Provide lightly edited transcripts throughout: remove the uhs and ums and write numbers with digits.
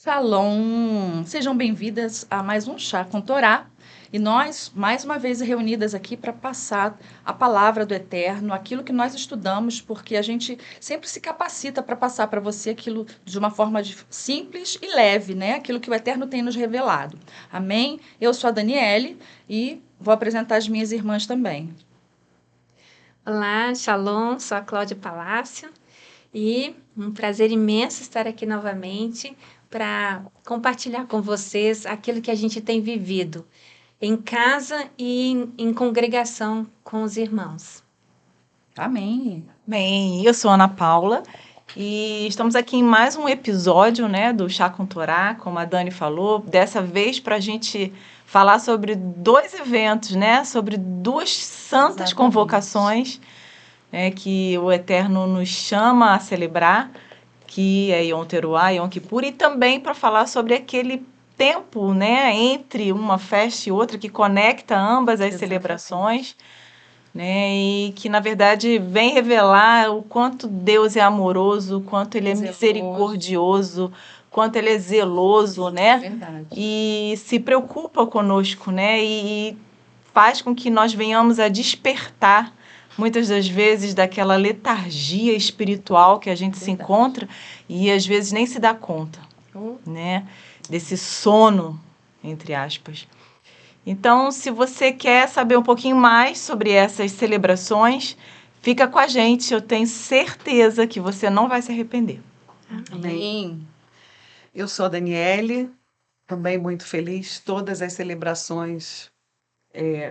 Shalom! Sejam bem-vindas a mais um Chá com Torá. E nós, mais uma vez, reunidas aqui para passar a palavra do Eterno, aquilo que nós estudamos, porque a gente sempre se capacita para passar para você aquilo de uma forma simples e leve, né? Aquilo que o Eterno tem nos revelado. Amém? Eu sou a Daniele e vou apresentar as minhas irmãs também. Olá, Shalom, sou a Cláudia Palácio e um prazer imenso estar aqui novamente para compartilhar com vocês aquilo que a gente tem vivido em casa e em congregação com os irmãos. Amém. Bem, eu sou Ana Paula e estamos aqui em mais um episódio, né, do Chá com Torá, como a Dani falou, dessa vez para a gente falar sobre dois eventos, né, sobre duas santas Exatamente. convocações, né, que o Eterno nos chama a celebrar, que é Yom Teruah, Yom Kippur, e também para falar sobre aquele tempo, né, entre uma festa e outra que conecta ambas as Exatamente. celebrações, né, e que na verdade vem revelar o quanto Deus é amoroso, o quanto ele é Zeloso. misericordioso, quanto ele é zeloso, né, Verdade. e se preocupa conosco, né, e faz com que nós venhamos a despertar muitas das vezes daquela letargia espiritual que a gente se Verdade. encontra e às vezes nem se dá conta, Oh, né, desse sono, entre aspas. Então, se você quer saber um pouquinho mais sobre essas celebrações, fica com a gente. Eu tenho certeza que você não vai se arrepender. amém. Eu sou a Daniele, também muito feliz. Todas as celebrações,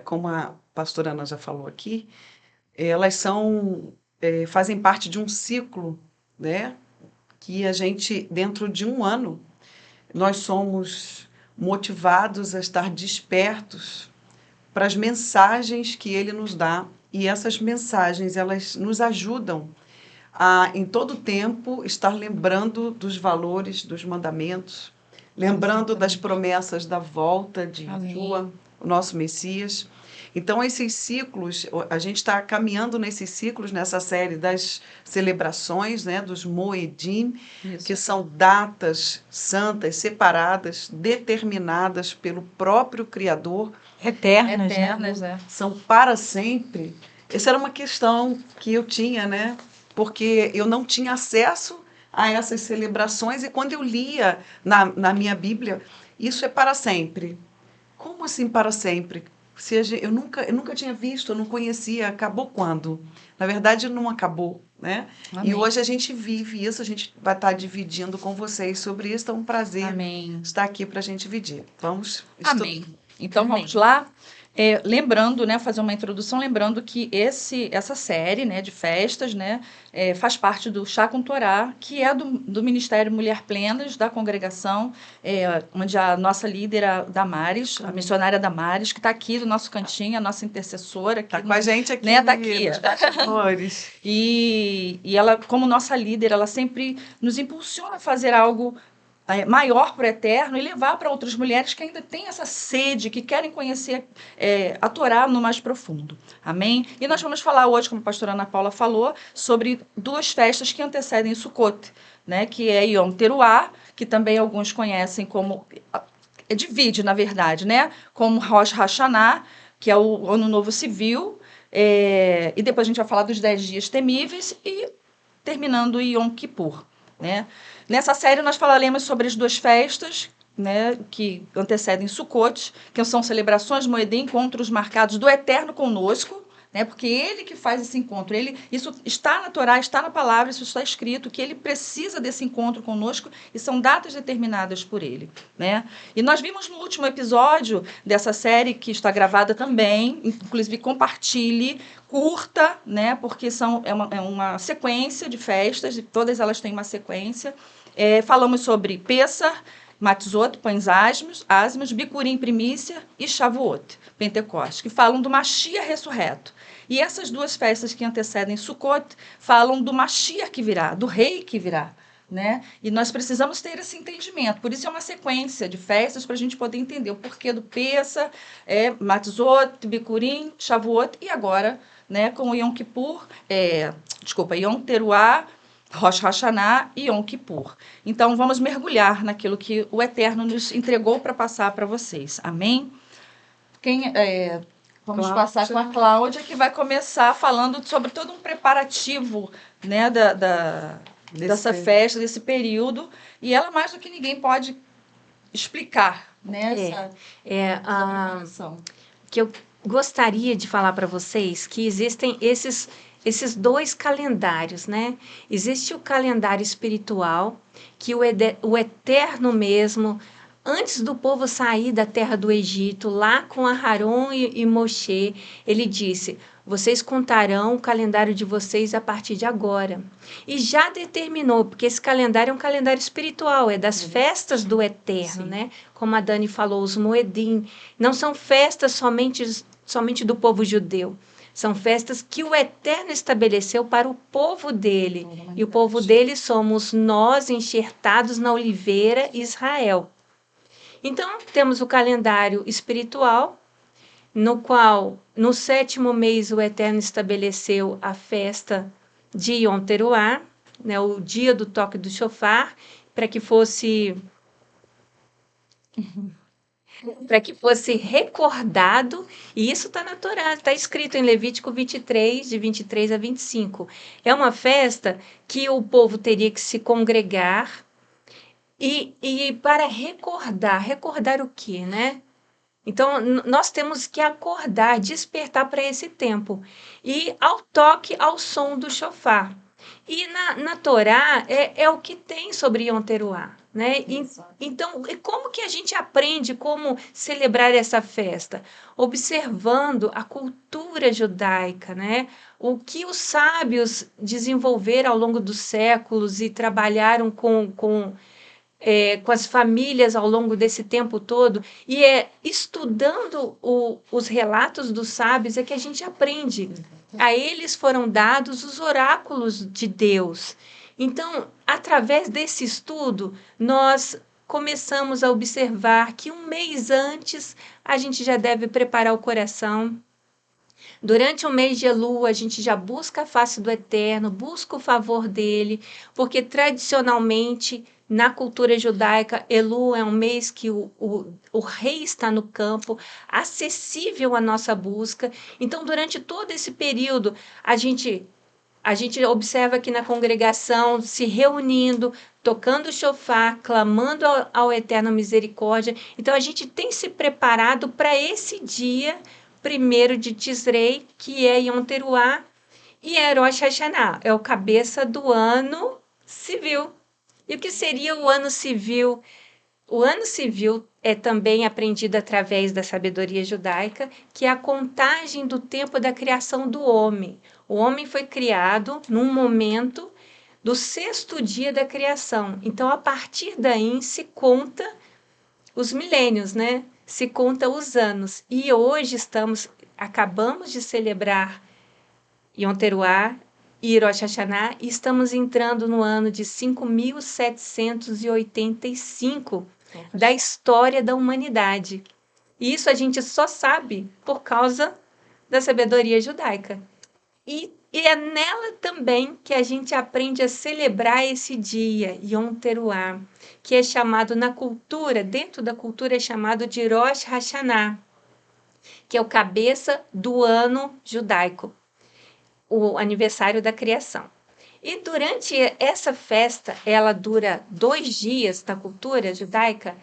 como a pastora Ana já falou aqui, elas fazem parte de um ciclo, né? Que a gente, dentro de um ano, nós somos motivados a estar despertos para as mensagens que ele nos dá. E essas mensagens, elas nos ajudam a, em todo tempo, estar lembrando dos valores, dos mandamentos, lembrando das promessas da volta de Amém. Yeshua, o nosso Messias. Então, esses ciclos, a gente está caminhando nesses ciclos, nessa série das celebrações, né, dos Moedim, Isso. que são datas santas, separadas, determinadas pelo próprio Criador, Eternas, né? Eternas, né? são para sempre. Essa era uma questão que eu tinha, né? Porque eu não tinha acesso a essas celebrações e quando eu lia na minha Bíblia, isso é para sempre. Como assim para sempre? Eu nunca tinha visto, eu não conhecia. Acabou quando? Na verdade, não acabou, né? Amém. E hoje a gente vive isso, a gente vai estar dividindo com vocês sobre isso. É um prazer Amém. estar aqui para a gente dividir. Vamos estudar. Amém. Então Amém. vamos lá. Lembrando, né, fazer uma introdução, lembrando que essa série, né, de festas, né, faz parte do Chá com Torá, que é do Ministério Mulher Plenas, da congregação, onde a nossa líder, a Damares, a missionária Damares, que está aqui do nosso cantinho, a nossa intercessora. Está com a gente aqui, né, tá aqui. nos bastidores. E ela, como nossa líder, ela sempre nos impulsiona a fazer algo maior para o Eterno e levar para outras mulheres que ainda têm essa sede, que querem conhecer a Torá no mais profundo. Amém? E nós vamos falar hoje, como a pastora Ana Paula falou, sobre duas festas que antecedem Sukkot, né, que é Yom Teruah, que também alguns conhecem como... divide, na verdade, né, como Rosh Hashanah, que é o Ano Novo Civil, e depois a gente vai falar dos 10 dias temíveis e terminando Yom Kippur, né? Nessa série nós falaremos sobre as duas festas, né, que antecedem Sukkot, que são celebrações Moedim, encontros marcados do Eterno conosco, né, porque ele que faz esse encontro. Isso está na Torá, está na palavra, isso está escrito, que ele precisa desse encontro conosco e são datas determinadas por ele, né? E nós vimos no último episódio dessa série, que está gravada também, inclusive compartilhe, curta, né, porque é uma sequência de festas, e todas elas têm uma sequência. Falamos sobre Pessah, Matzot, pães ázimos, Bicurim, primícia, e Shavuot, Pentecostes, que falam do Mashiach ressurreto. E essas duas festas que antecedem Sukkot falam do Mashiach que virá, do rei que virá, né? E nós precisamos ter esse entendimento. Por isso é uma sequência de festas para a gente poder entender o porquê do Pessah, Matzot, Bicurim, Shavuot e agora, né, com o Yom Kippur, Yom Teruah, Rosh Hashanah e Yom Kippur. Então, vamos mergulhar naquilo que o Eterno nos entregou para passar para vocês. Amém? Vamos Cláudia. passar com a Cláudia, que vai começar falando sobre todo um preparativo, né, dessa festa, desse período. E ela, mais do que ninguém, pode explicar, né, essa preparação. Que eu gostaria de falar para vocês que existem esses dois calendários, né? Existe o calendário espiritual, que o Eterno mesmo, antes do povo sair da terra do Egito, lá com Aharon e Moshe, ele disse: vocês contarão o calendário de vocês a partir de agora. E já determinou, porque esse calendário é um calendário espiritual, é das festas do Eterno, Sim. né? Como a Dani falou, os Moedim. Não são festas somente do povo judeu. São festas que o Eterno estabeleceu para o povo dele. E o povo dele somos nós, enxertados na oliveira, Israel. Então, temos o calendário espiritual, no qual, no 7º mês, o Eterno estabeleceu a festa de Yom Teruah, né, o dia do toque do shofar, para que fosse recordado, e isso está na Torá, está escrito em Levítico 23, de 23 a 25. É uma festa que o povo teria que se congregar e para recordar o quê, né? Então, nós temos que acordar, despertar para esse tempo. E ao toque, ao som do shofar. E na Torá é o que tem sobre Yom Teruah, né? Então, como que a gente aprende como celebrar essa festa? Observando a cultura judaica, né? O que os sábios desenvolveram ao longo dos séculos e trabalharam com as famílias ao longo desse tempo todo, e estudando os relatos dos sábios é que a gente aprende. A eles foram dados os oráculos de Deus. Então, através desse estudo, nós começamos a observar que um mês antes a gente já deve preparar o coração. Durante o mês de Elul, a gente já busca a face do Eterno, busca o favor dele, porque tradicionalmente, na cultura judaica, Elul é um mês que o rei está no campo, acessível à nossa busca. Então, durante todo esse período, a gente observa aqui na congregação se reunindo, tocando o shofar, clamando ao Eterno misericórdia. Então, a gente tem se preparado para esse dia 1º de Tisrei, que é Yom Teruah, e é Rosh Hashanah, é o cabeça do ano civil. E o que seria o ano civil? O ano civil é também aprendido através da sabedoria judaica, que é a contagem do tempo da criação do homem. O homem foi criado num momento do 6º dia da criação. Então, a partir daí se conta os milênios, né? Se conta os anos. E hoje acabamos de celebrar Yom Teruah e Rosh Hashanah e estamos entrando no ano de 5.785 da história da humanidade. E isso a gente só sabe por causa da sabedoria judaica. E é nela também que a gente aprende a celebrar esse dia, Yom Teruah, que é chamado na cultura, dentro da cultura é chamado de Rosh Hashanah, que é o cabeça do ano judaico, o aniversário da criação. E durante essa festa, ela dura 2 dias na cultura judaica,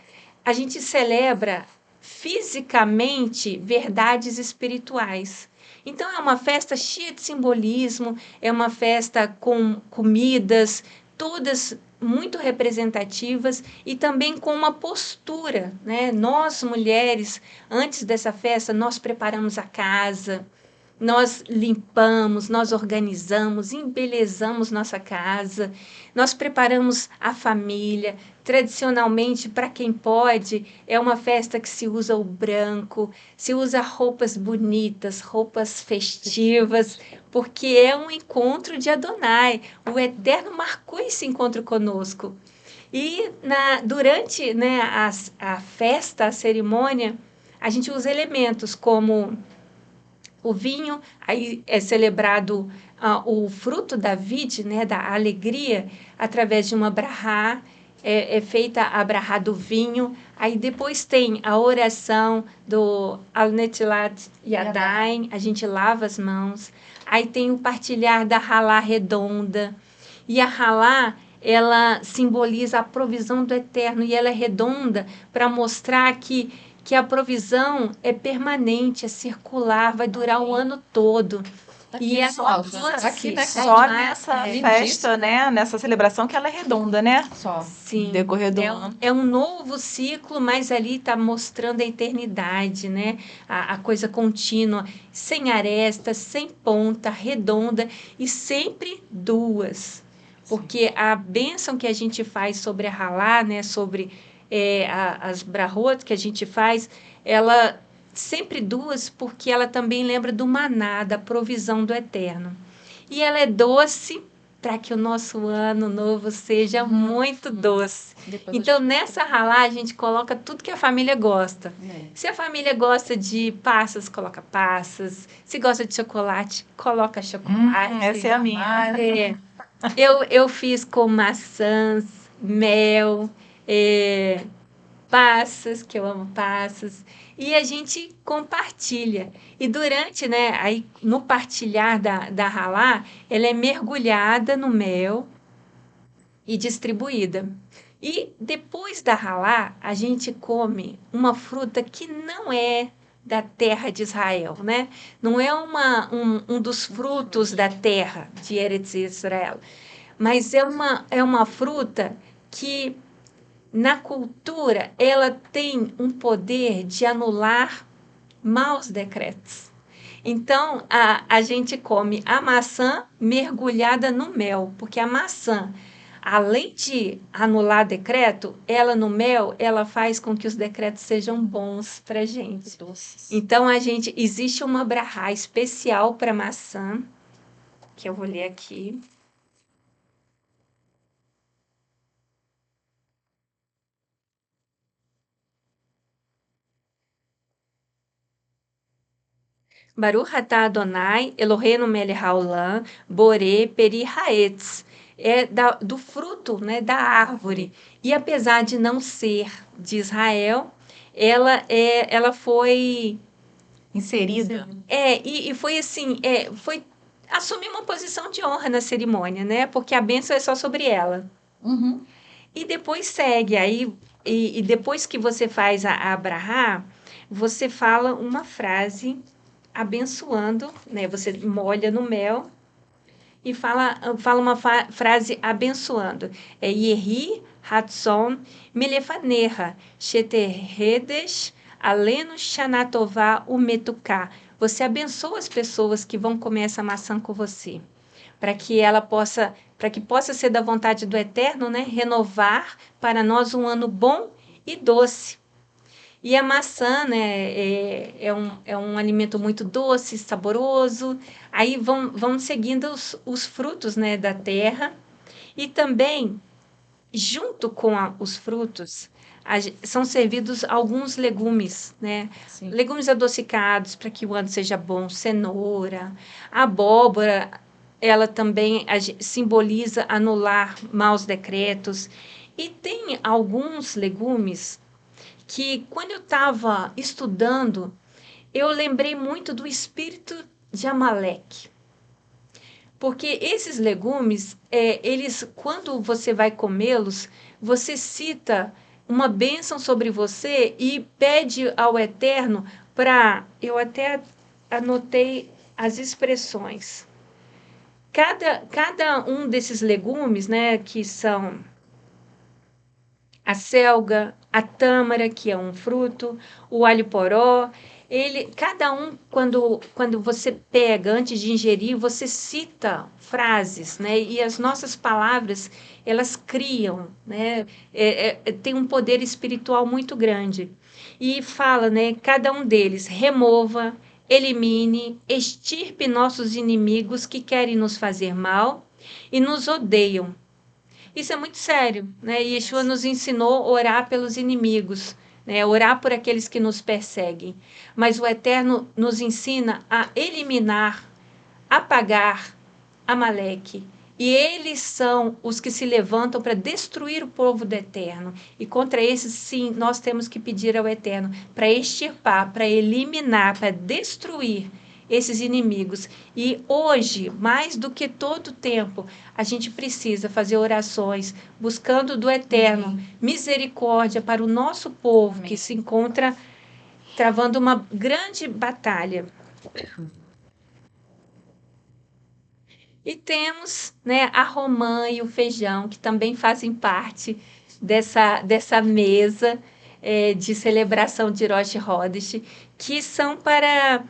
a gente celebra fisicamente verdades espirituais. Então, é uma festa cheia de simbolismo, é uma festa com comidas, todas muito representativas e também com uma postura, né? Nós, mulheres, antes dessa festa, nós preparamos a casa, nós limpamos, nós organizamos, embelezamos nossa casa, nós preparamos a família. Tradicionalmente, para quem pode, é uma festa que se usa o branco, se usa roupas bonitas, roupas festivas, porque é um encontro de Adonai. O Eterno marcou esse encontro conosco. E durante, né, a festa, a cerimônia, a gente usa elementos como o vinho, aí é celebrado o fruto da vide, né, da alegria, através de uma brahá, é feita a brahá do vinho, aí depois tem a oração do Al-Netilat Yadayim, a gente lava as mãos, aí tem o partilhar da halá redonda, e a halá, ela simboliza a provisão do eterno, e ela é redonda para mostrar que a provisão é permanente, é circular, vai durar o ano todo. E é só, doce, aqui, né, Só é nessa demais, festa, né? Nessa celebração que ela é redonda, né? Só. sim, No decorrer do ano. é um novo ciclo, mas ali está mostrando a eternidade, né? A coisa contínua, sem arestas, sem ponta, redonda e sempre duas. Porque a bênção que a gente faz sobre a Halá, né? Sobre as brahot que a gente faz, ela sempre duas, porque ela também lembra do maná, da provisão do eterno. E ela é doce para que o nosso ano novo seja muito doce. Depois Então, nessa ralá, a gente coloca tudo que a família gosta. Se a família gosta de passas, coloca passas. Se gosta de chocolate, coloca chocolate. Essa é a minha. É. Eu fiz com maçãs, mel, passas, que eu amo passas, e a gente compartilha. E durante, né, aí no partilhar da ralá, ela é mergulhada no mel e distribuída. E depois da ralá, a gente come uma fruta que não é da terra de Israel, né? Não é um dos frutos da terra de Eretz Israel, mas é uma fruta que na cultura, ela tem um poder de anular maus decretos. Então, a gente come a maçã mergulhada no mel, porque a maçã, além de anular decreto, ela no mel, ela faz com que os decretos sejam bons para a gente. Doces. Então, existe uma brahá especial para maçã, que eu vou ler aqui. Baruch atah Adonai, Eloheinu melech haolam, boré peri haetz. É do fruto, né, da árvore. E apesar de não ser de Israel, ela foi Inserida. e foi assim, foi assumir uma posição de honra na cerimônia, né? Porque a bênção é só sobre ela. Uhum. E depois segue aí e depois que você faz a brahá, você fala uma frase abençoando, né? Você molha no mel e fala uma frase abençoando. É Yehi Hatson Melefaneha Sheterredes Aleno Shanatová Umetuká. Você abençoa as pessoas que vão comer essa maçã com você, para que possa ser da vontade do Eterno, né? Renovar para nós um ano bom e doce. E a maçã, né, é um alimento muito doce, saboroso. Aí vão seguindo os frutos, né, da terra. E também, junto com os frutos, são servidos alguns legumes, né? Sim. Legumes adocicados para que o ano seja bom. Cenoura, abóbora, ela também simboliza anular maus decretos. E tem alguns legumes que quando eu estava estudando, eu lembrei muito do espírito de Amaleque. Porque esses legumes, eles, quando você vai comê-los, você cita uma bênção sobre você e pede ao Eterno para. Eu até anotei as expressões. Cada um desses legumes, né, que são a selga, a tâmara, que é um fruto, o alho poró. Cada um, quando você pega, antes de ingerir, você cita frases, né? E as nossas palavras, elas criam, né? Tem um poder espiritual muito grande. E fala, né? Cada um deles, remova, elimine, extirpe nossos inimigos que querem nos fazer mal e nos odeiam. Isso é muito sério, né? E Yeshua nos ensinou a orar pelos inimigos, né? Orar por aqueles que nos perseguem. Mas o Eterno nos ensina a eliminar, apagar Amaleque. E eles são os que se levantam para destruir o povo do Eterno. E contra esses, sim, nós temos que pedir ao Eterno para extirpar, para eliminar, para destruir esses inimigos. E hoje, mais do que todo tempo, a gente precisa fazer orações buscando do Eterno misericórdia para o nosso povo que se encontra travando uma grande batalha. E temos, né, a romã e o feijão, que também fazem parte dessa mesa de celebração de Rosh Chodesh, que são para...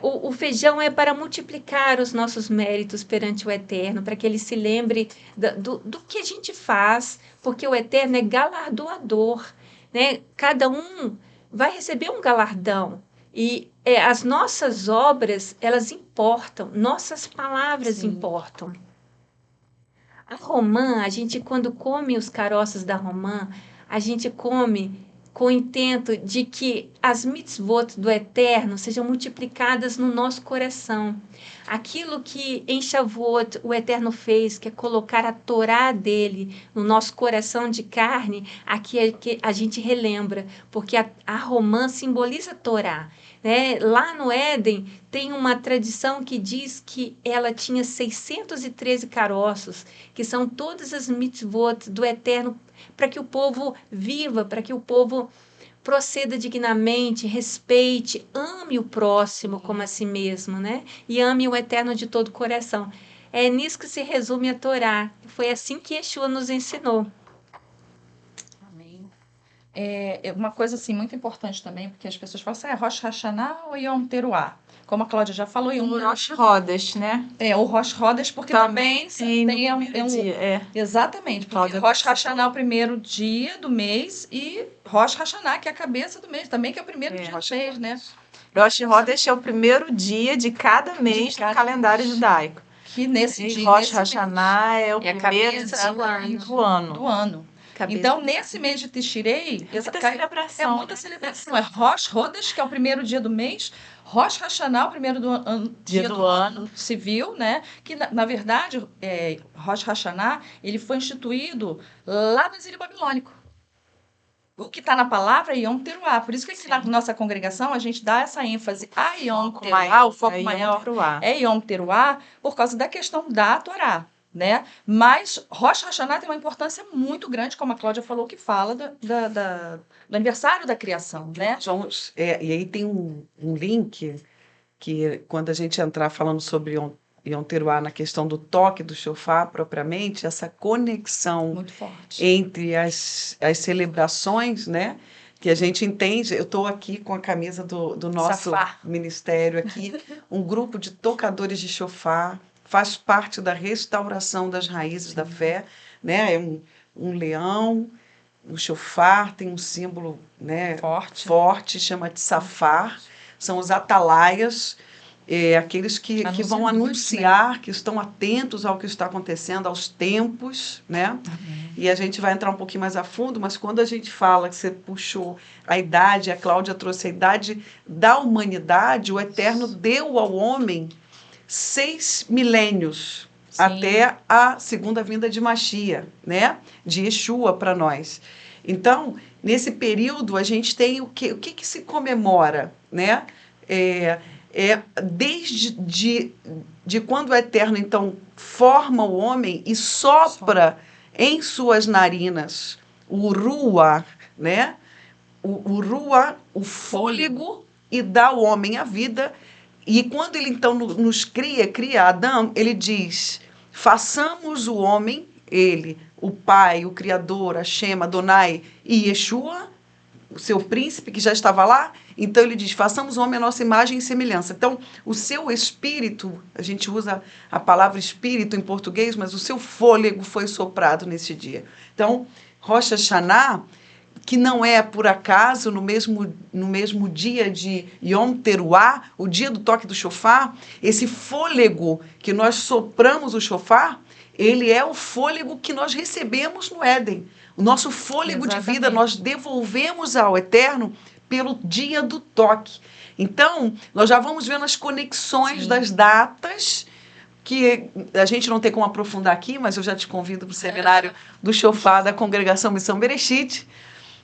o feijão é para multiplicar os nossos méritos perante o Eterno, para que ele se lembre do que a gente faz, porque o Eterno é galardoador, né? Cada um vai receber um galardão. E as nossas obras, elas importam, nossas palavras importam. A romã, a gente quando come os caroços da romã, a gente come com o intento de que as mitzvot do Eterno sejam multiplicadas no nosso coração. Aquilo que em Shavuot o Eterno fez, que é colocar a Torá dele no nosso coração de carne, aqui é que a gente relembra, porque a romã simboliza a Torá. Né? Lá no Éden tem uma tradição que diz que ela tinha 613 caroços, que são todas as mitzvot do Eterno, para que o povo viva, para que o povo proceda dignamente, respeite, ame o próximo como a si mesmo, né? E ame o Eterno de todo o coração. É nisso que se resume a Torá. Foi assim que Yeshua nos ensinou. Amém. Uma coisa assim, muito importante também, porque as pessoas falam assim, Rosh Hashanah ou Yom Teruah? Como a Cláudia já falou, O Rosh Chodesh, né? o Rosh Chodesh, porque também tem exatamente, porque Cláudia Rosh Hashanah é o primeiro dia do mês e Rosh Hashanah, que é a cabeça do mês, também que é o primeiro dia do mês, né? Rosh Chodesh é o primeiro dia de cada mês no calendário judaico. Que nesse dia... Rosh Hashanah é o É a primeiro cabeça do ano. do ano. Cabeça. Então, nesse mês de Tishrei, Celebração. é muita celebração. É Rosh Chodesh, que é o primeiro dia do mês, Rosh Hashanah, o primeiro dia do ano civil, né? Que, na verdade, Rosh Hashanah, ele foi instituído lá no exílio babilônico. O que está na palavra é Yom Teruah. Por isso que aqui na nossa congregação a gente dá essa ênfase a Yom Teruah, o foco maior é Yom Teruah, por causa da questão da Torá. Né? Mas Rosh Hashanah tem uma importância muito grande, como a Cláudia falou, que fala do aniversário da criação. Né? E aí tem um link que, quando a gente entrar falando sobre Yom Teruah na questão do toque do shofar propriamente, essa conexão muito forte entre as celebrações, né? Que a gente entende. Eu estou aqui com a camisa do nosso ministério aqui, um grupo de tocadores de shofar, faz parte da restauração das raízes da fé, né? É um leão, o shofar tem um símbolo, né, forte, chama de safar, são os atalaias, aqueles que vão anunciar, que estão atentos ao que está acontecendo, aos tempos, né? E a gente vai entrar um pouquinho mais a fundo, mas quando a gente fala que você puxou a idade, a Cláudia trouxe a idade da humanidade, o Eterno deu ao homem 6 milênios até a segunda vinda de Mashiach, né? De Yeshua para nós. Então, nesse período, a gente tem o que se comemora, né? Desde quando o Eterno, então, forma o homem e sopra em suas narinas o ruah, né? O ruah, o fôlego, e dá ao homem a vida. E quando ele, então, nos cria Adão, ele diz, façamos o homem, ele, o Pai, o Criador, Hashem, Adonai e Yeshua, o seu príncipe que já estava lá. Então ele diz, façamos o homem a nossa imagem e semelhança. Então, o seu espírito, a gente usa a palavra espírito em português, mas o seu fôlego foi soprado nesse dia. Então, Rosh Hashanah, que não é por acaso no mesmo dia de Yom Teruah, o dia do toque do shofar, esse fôlego que nós sopramos o shofar, ele é o fôlego que nós recebemos no Éden. O nosso fôlego de vida Exatamente. nós devolvemos ao Eterno pelo dia do toque. Então, nós já vamos vendo as conexões Sim. das datas, que a gente não tem como aprofundar aqui, mas eu já te convido para o seminário do Chofar da Congregação Missão Bereshit.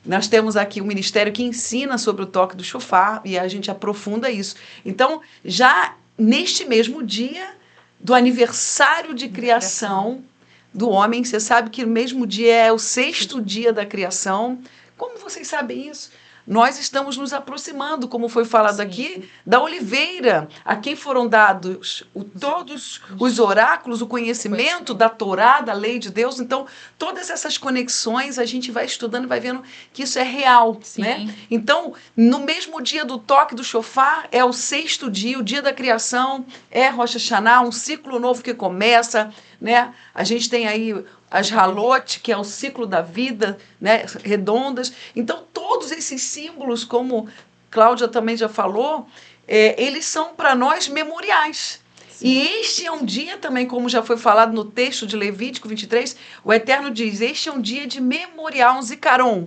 Nós temos aqui um ministério que ensina sobre o toque do chofar e a gente aprofunda isso. Então, já neste mesmo dia do aniversário de criação do homem, você sabe que o mesmo dia é o 6º dia da criação. Como vocês sabem isso? Nós estamos nos aproximando, como foi falado Sim. aqui, da oliveira, a quem foram dados todos os oráculos, o conhecimento da Torá, da lei de Deus. Então, todas essas conexões a gente vai estudando e vai vendo que isso é real, Sim. né? Então, no mesmo dia do toque do chofar, é o 6º dia, o dia da criação, é Rosh Hashanah, um ciclo novo que começa, né? A gente tem aí as halot, que é o ciclo da vida, né, redondas. Então, todos esses símbolos, como Cláudia também já falou, eles são para nós memoriais. Sim. E este é um dia também, como já foi falado no texto de Levítico 23, o Eterno diz, este é um dia de memorial, um zikaron.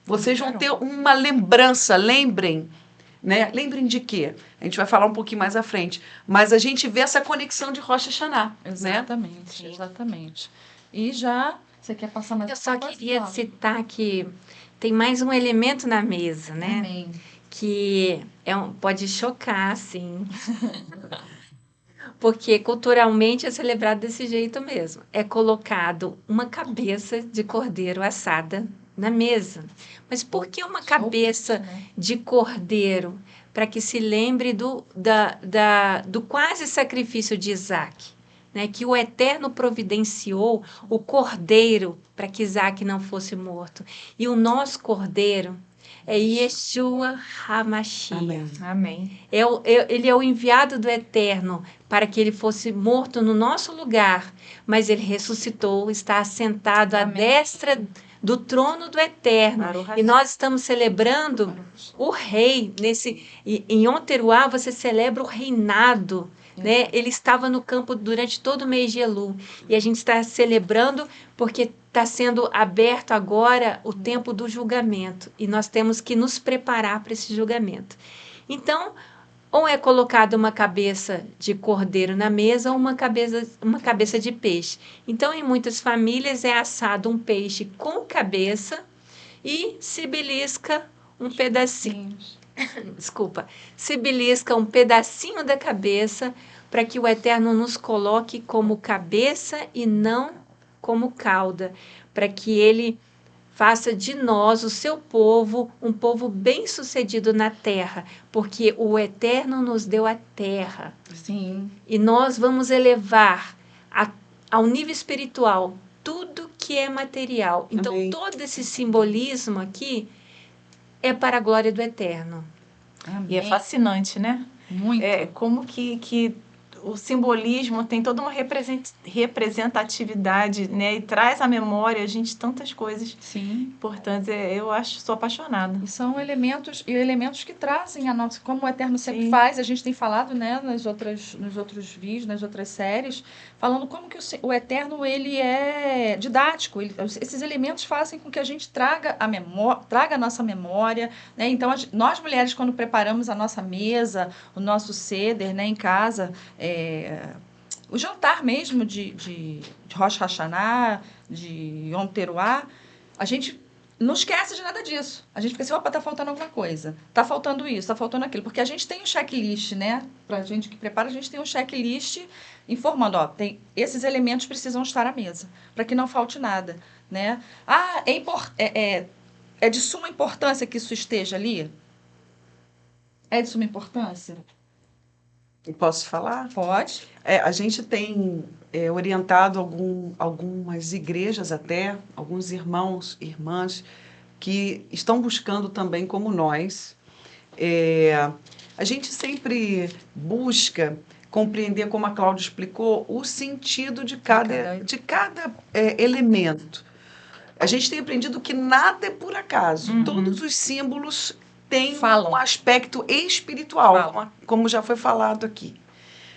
Vocês vão ter uma lembrança, lembrem. Né? Lembrem de quê? A gente vai falar um pouquinho mais à frente. Mas a gente vê essa conexão de Rosh Hashanah. Né? Exatamente, exatamente. E já, você quer passar mais? Eu só Pode queria falar. citar que tem mais um elemento na mesa, né? Amém. Que pode chocar, sim. Porque culturalmente é celebrado desse jeito mesmo. É colocado uma cabeça de cordeiro assada na mesa. Mas por que uma cabeça Né? de cordeiro? Para que se lembre do quase sacrifício de Isaac. Né? Que o Eterno providenciou o cordeiro para que Isaac não fosse morto. E o nosso cordeiro é Yeshua HaMashiach. Amém. Amém. Ele é o enviado do Eterno para que ele fosse morto no nosso lugar, mas ele ressuscitou, está assentado à Amém. destra do trono do Eterno. Baruch E nós estamos celebrando o rei. Em Yom Teruah você celebra o reinado. Né? Ele estava no campo durante todo o mês de Elul. E a gente está celebrando porque está sendo aberto agora o tempo do julgamento. E nós temos que nos preparar para esse julgamento. Então, ou é colocada uma cabeça de cordeiro na mesa ou uma cabeça de peixe. Então, em muitas famílias é assado um peixe com cabeça e se belisca um pedacinho. Desculpa, se belisca um pedacinho da cabeça para que o Eterno nos coloque como cabeça e não como cauda, para que ele faça de nós, o seu povo, um povo bem-sucedido na terra, porque o Eterno nos deu a terra. Sim. E nós vamos elevar ao nível espiritual tudo que é material. Então, Amém. todo esse simbolismo aqui é para a glória do Eterno. E é fascinante, né? Muito. Como que o simbolismo tem toda uma representatividade, né? E traz à memória a gente tantas coisas Sim. importantes. Sou apaixonada. E são elementos que trazem a nossa, como o Eterno sempre Sim. faz, a gente tem falado, né, nos outros vídeos, nas outras séries, falando como que o Eterno ele é didático, esses elementos fazem com que a gente traga a nossa memória, né? Então nós mulheres quando preparamos a nossa mesa, o nosso seder, né, em casa, o jantar mesmo de Rosh Hashanah, de Yom Teruah, a gente não esquece de nada disso. A gente fica assim, opa, tá faltando alguma coisa. Tá faltando isso, tá faltando aquilo. Porque a gente tem um checklist, né? Pra gente que prepara, a gente tem um checklist informando, ó, esses precisam estar à mesa, para que não falte nada, né? Ah, é de suma importância que isso esteja ali? É de suma importância? Posso falar? Pode. A gente tem orientado algumas igrejas até, alguns irmãos, irmãs, que estão buscando também, como nós. A gente sempre busca compreender, como a Cláudia explicou, o sentido de cada elemento. A gente tem aprendido que nada é por acaso. Uhum. Todos os símbolos têm Falam. um aspecto espiritual, Falam. como já foi falado aqui.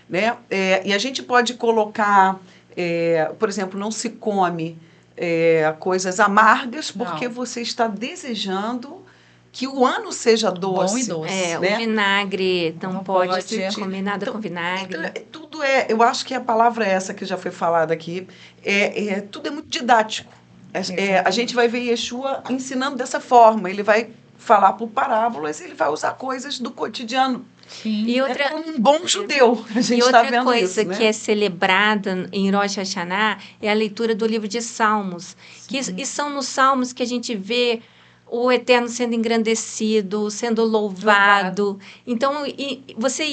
Né? E a gente pode colocar Por exemplo, não se come coisas amargas porque Não. você está desejando que o ano seja doce. Bom e doce. É, né? o vinagre não, Não pode pode. comer nada Então, com vinagre. Tudo eu acho que a palavra é essa que já foi falada aqui, tudo é muito didático. A gente vai ver Yeshua ensinando dessa forma, ele vai falar por parábolas, ele vai usar coisas do cotidiano. Sim. E É outra, como um bom judeu, a gente e está outra vendo coisa isso, que né? é celebrada em Rosh Hashanah é a leitura do livro de Salmos. E são nos Salmos que a gente vê o Eterno sendo engrandecido, sendo louvado. Então, você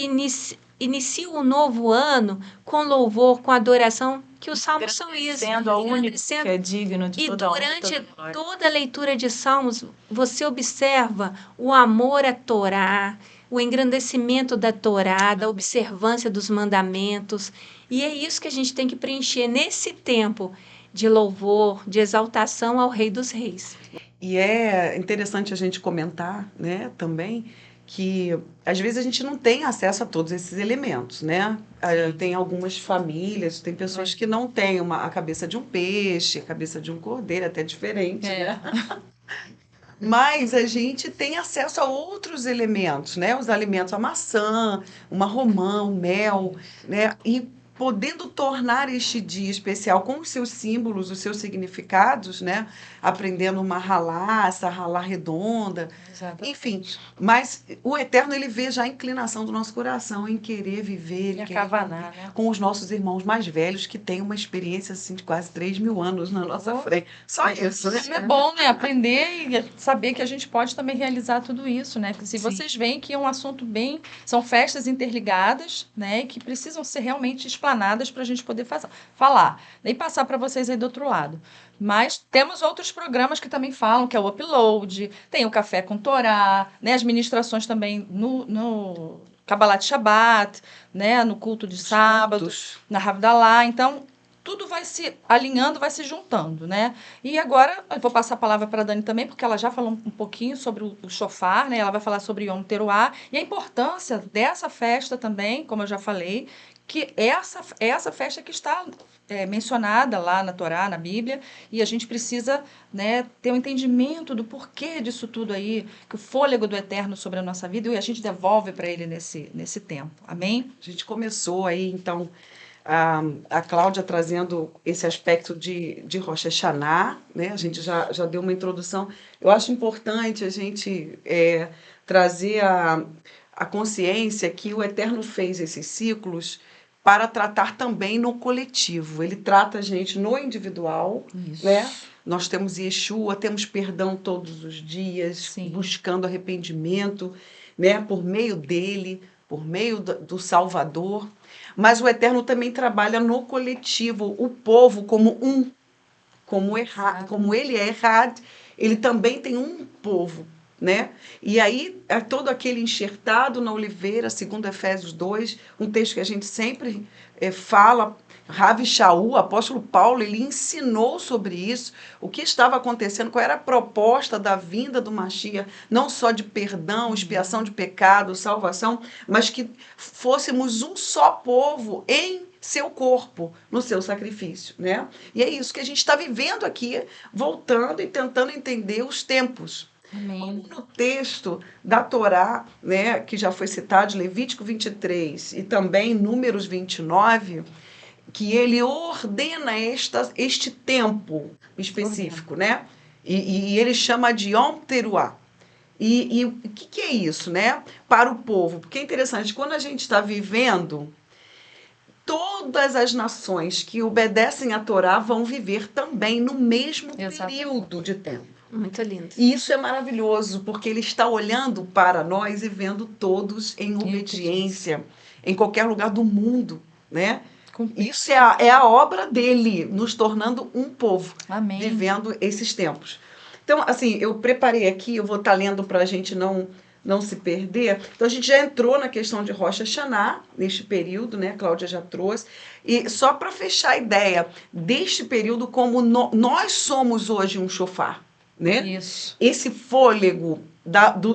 inicia o novo ano com louvor, com adoração, que os Salmos são isso. Sendo ao único que Agradecendo. é digno de E toda honra e durante toda glória. toda a leitura de Salmos, você observa o amor à Torá, o engrandecimento da Torá, da observância dos mandamentos. E é isso que a gente tem que preencher nesse tempo de louvor, de exaltação ao Rei dos Reis. E é interessante a gente comentar, né, também, que às vezes a gente não tem acesso a todos esses elementos, né? Tem algumas famílias, tem pessoas que não têm a cabeça de um peixe, a cabeça de um cordeiro, até diferente, né? Mas a gente tem acesso a outros elementos, né? Os alimentos, a maçã, uma romã, o mel, né? E podendo tornar este dia especial com os seus símbolos, os seus significados, né? Aprendendo uma ralá, essa ralá redonda, Exatamente. enfim. Mas o Eterno, ele vê já a inclinação do nosso coração em querer viver, E em a querer Kavaná, né? com os nossos irmãos mais velhos, que têm uma experiência assim, de quase 3.000 anos na nossa frente. Só isso, né? Isso é bom, né? Aprender e saber que a gente pode também realizar tudo isso, né? Porque se Sim. vocês veem que é um assunto bem... São festas interligadas, né? E que precisam ser realmente explanadas para a gente poder falar. Nem passar para vocês aí do outro lado. Mas temos outros programas que também falam, que é o Upload, tem o Café com Torá, né? As ministrações também no Kabbalat Shabbat, né? No culto de sábado, Juntos. na Havdalah. Então, tudo vai se alinhando, vai se juntando, né? E agora eu vou passar a palavra para a Dani também, porque ela já falou um pouquinho sobre o shofar, né? Ela vai falar sobre Yom Teruah e a importância dessa festa também, como eu já falei, que essa festa que está mencionada lá na Torá, na Bíblia, e a gente precisa, né, ter um entendimento do porquê disso tudo aí, que o fôlego do Eterno sobre a nossa vida, e a gente devolve para ele nesse tempo. Amém? A gente começou aí, então, a Cláudia trazendo esse aspecto de Rosh Hashanah, né? A gente já deu uma introdução. Eu acho importante a gente trazer a consciência que o Eterno fez esses ciclos para tratar também no coletivo. Ele trata a gente no individual, Isso. né? Nós temos Yeshua, temos perdão todos os dias, Sim. buscando arrependimento, né? Por meio dele, por meio do Salvador. Mas o Eterno também trabalha no coletivo, o povo como um, como ele é errado, ele também tem um povo, né? E aí é todo aquele enxertado na oliveira, segundo Efésios 2, um texto que a gente sempre fala. Ravi Shaul, o apóstolo Paulo, ele ensinou sobre isso, o que estava acontecendo, qual era a proposta da vinda do Mashiach, não só de perdão, expiação de pecado, salvação, mas que fôssemos um só povo em seu corpo, no seu sacrifício, né? E é isso que a gente está vivendo aqui, voltando e tentando entender os tempos. Amém. No texto da Torá, né, que já foi citado, Levítico 23 e também Números 29, que ele ordena este tempo específico, né? E ele chama de Yom Teruah. E o que é isso, né? Para o povo. Porque é interessante, quando a gente está vivendo, todas as nações que obedecem à Torá vão viver também no mesmo período de tempo. Muito lindo. E isso é maravilhoso, porque ele está olhando para nós e vendo todos em obediência, em qualquer lugar do mundo, né? Isso é a obra dele, nos tornando um povo, Amém. vivendo esses tempos. Então, assim, eu preparei aqui, eu vou estar lendo para a gente não se perder. Então, a gente já entrou na questão de Rosh Hashanah, neste período, né? A Cláudia já trouxe. E só para fechar a ideia deste período, como nós somos hoje um shofar, né? Isso. Esse fôlego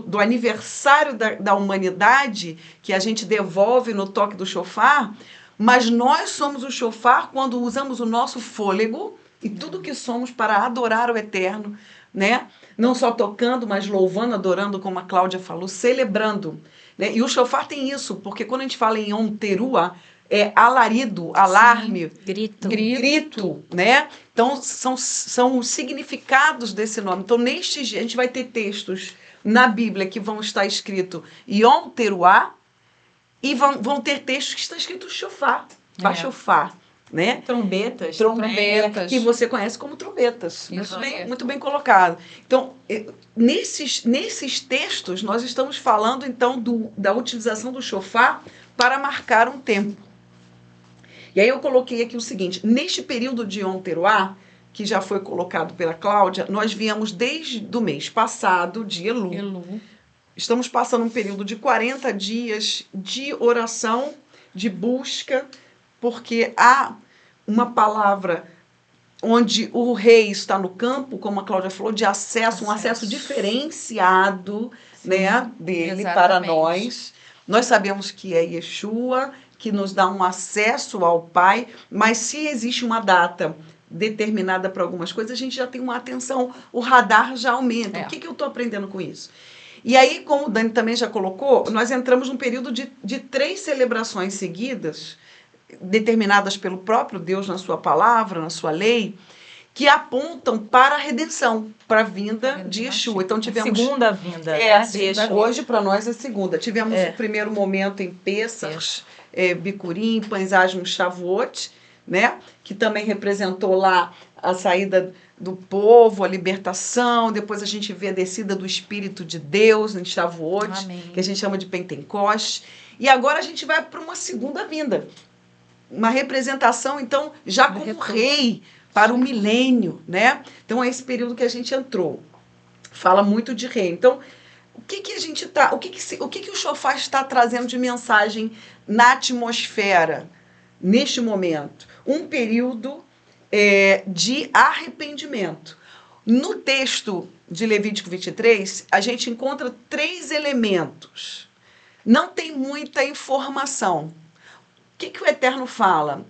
do aniversário da humanidade, que a gente devolve no toque do shofar, mas nós somos o shofar quando usamos o nosso fôlego e tudo que somos para adorar o Eterno, né? Não só tocando, mas louvando, adorando, como a Cláudia falou, celebrando. Né? E o shofar tem isso, porque quando a gente fala em Yom Teruah, é alarido, alarme, grito, né? Então, são os significados desse nome. Então, neste dia, a gente vai ter textos na Bíblia que vão estar escritos Yom Teruah e vão ter textos que estão escritos shofar, bashofar, né? Trombetas. Que você conhece como trombetas. Isso Muito bem colocado. Então, nesses textos, nós estamos falando, então, da utilização do shofar para marcar um tempo. E aí eu coloquei aqui o seguinte, neste período de Yom Teruah, que já foi colocado pela Cláudia, nós viemos desde o mês passado, de Elul. Estamos passando um período de 40 dias de oração, de busca, porque há uma palavra onde o rei está no campo, como a Cláudia falou, de acesso, um acesso diferenciado, né, dele para nós. Nós sabemos que é Yeshua, que nos dá um acesso ao Pai, mas se existe uma data determinada para algumas coisas, a gente já tem uma atenção, o radar já aumenta. O que eu estou aprendendo com isso? E aí, como o Dani também já colocou, nós entramos num período de 3 celebrações seguidas, determinadas pelo próprio Deus na sua palavra, na sua lei, que apontam para a redenção, para a vinda de Yeshua. Então tivemos segunda vinda. Hoje para nós é segunda. Tivemos o primeiro momento em Pêssar, Bicurim, Pães Asmos, Shavuot, né? Que também representou lá a saída do povo, a libertação. Depois a gente vê a descida do Espírito de Deus em Shavuot, que a gente chama de Pentecostes. E agora a gente vai para uma segunda vinda. Uma representação, então, já como rei para o milênio, né? Então é esse período que a gente entrou. Fala muito de rei. Então, o que a gente tá, o que o shofar está trazendo de mensagem na atmosfera neste momento? Um período de arrependimento. No texto de Levítico 23, a gente encontra 3 elementos. Não tem muita informação. O que o Eterno fala?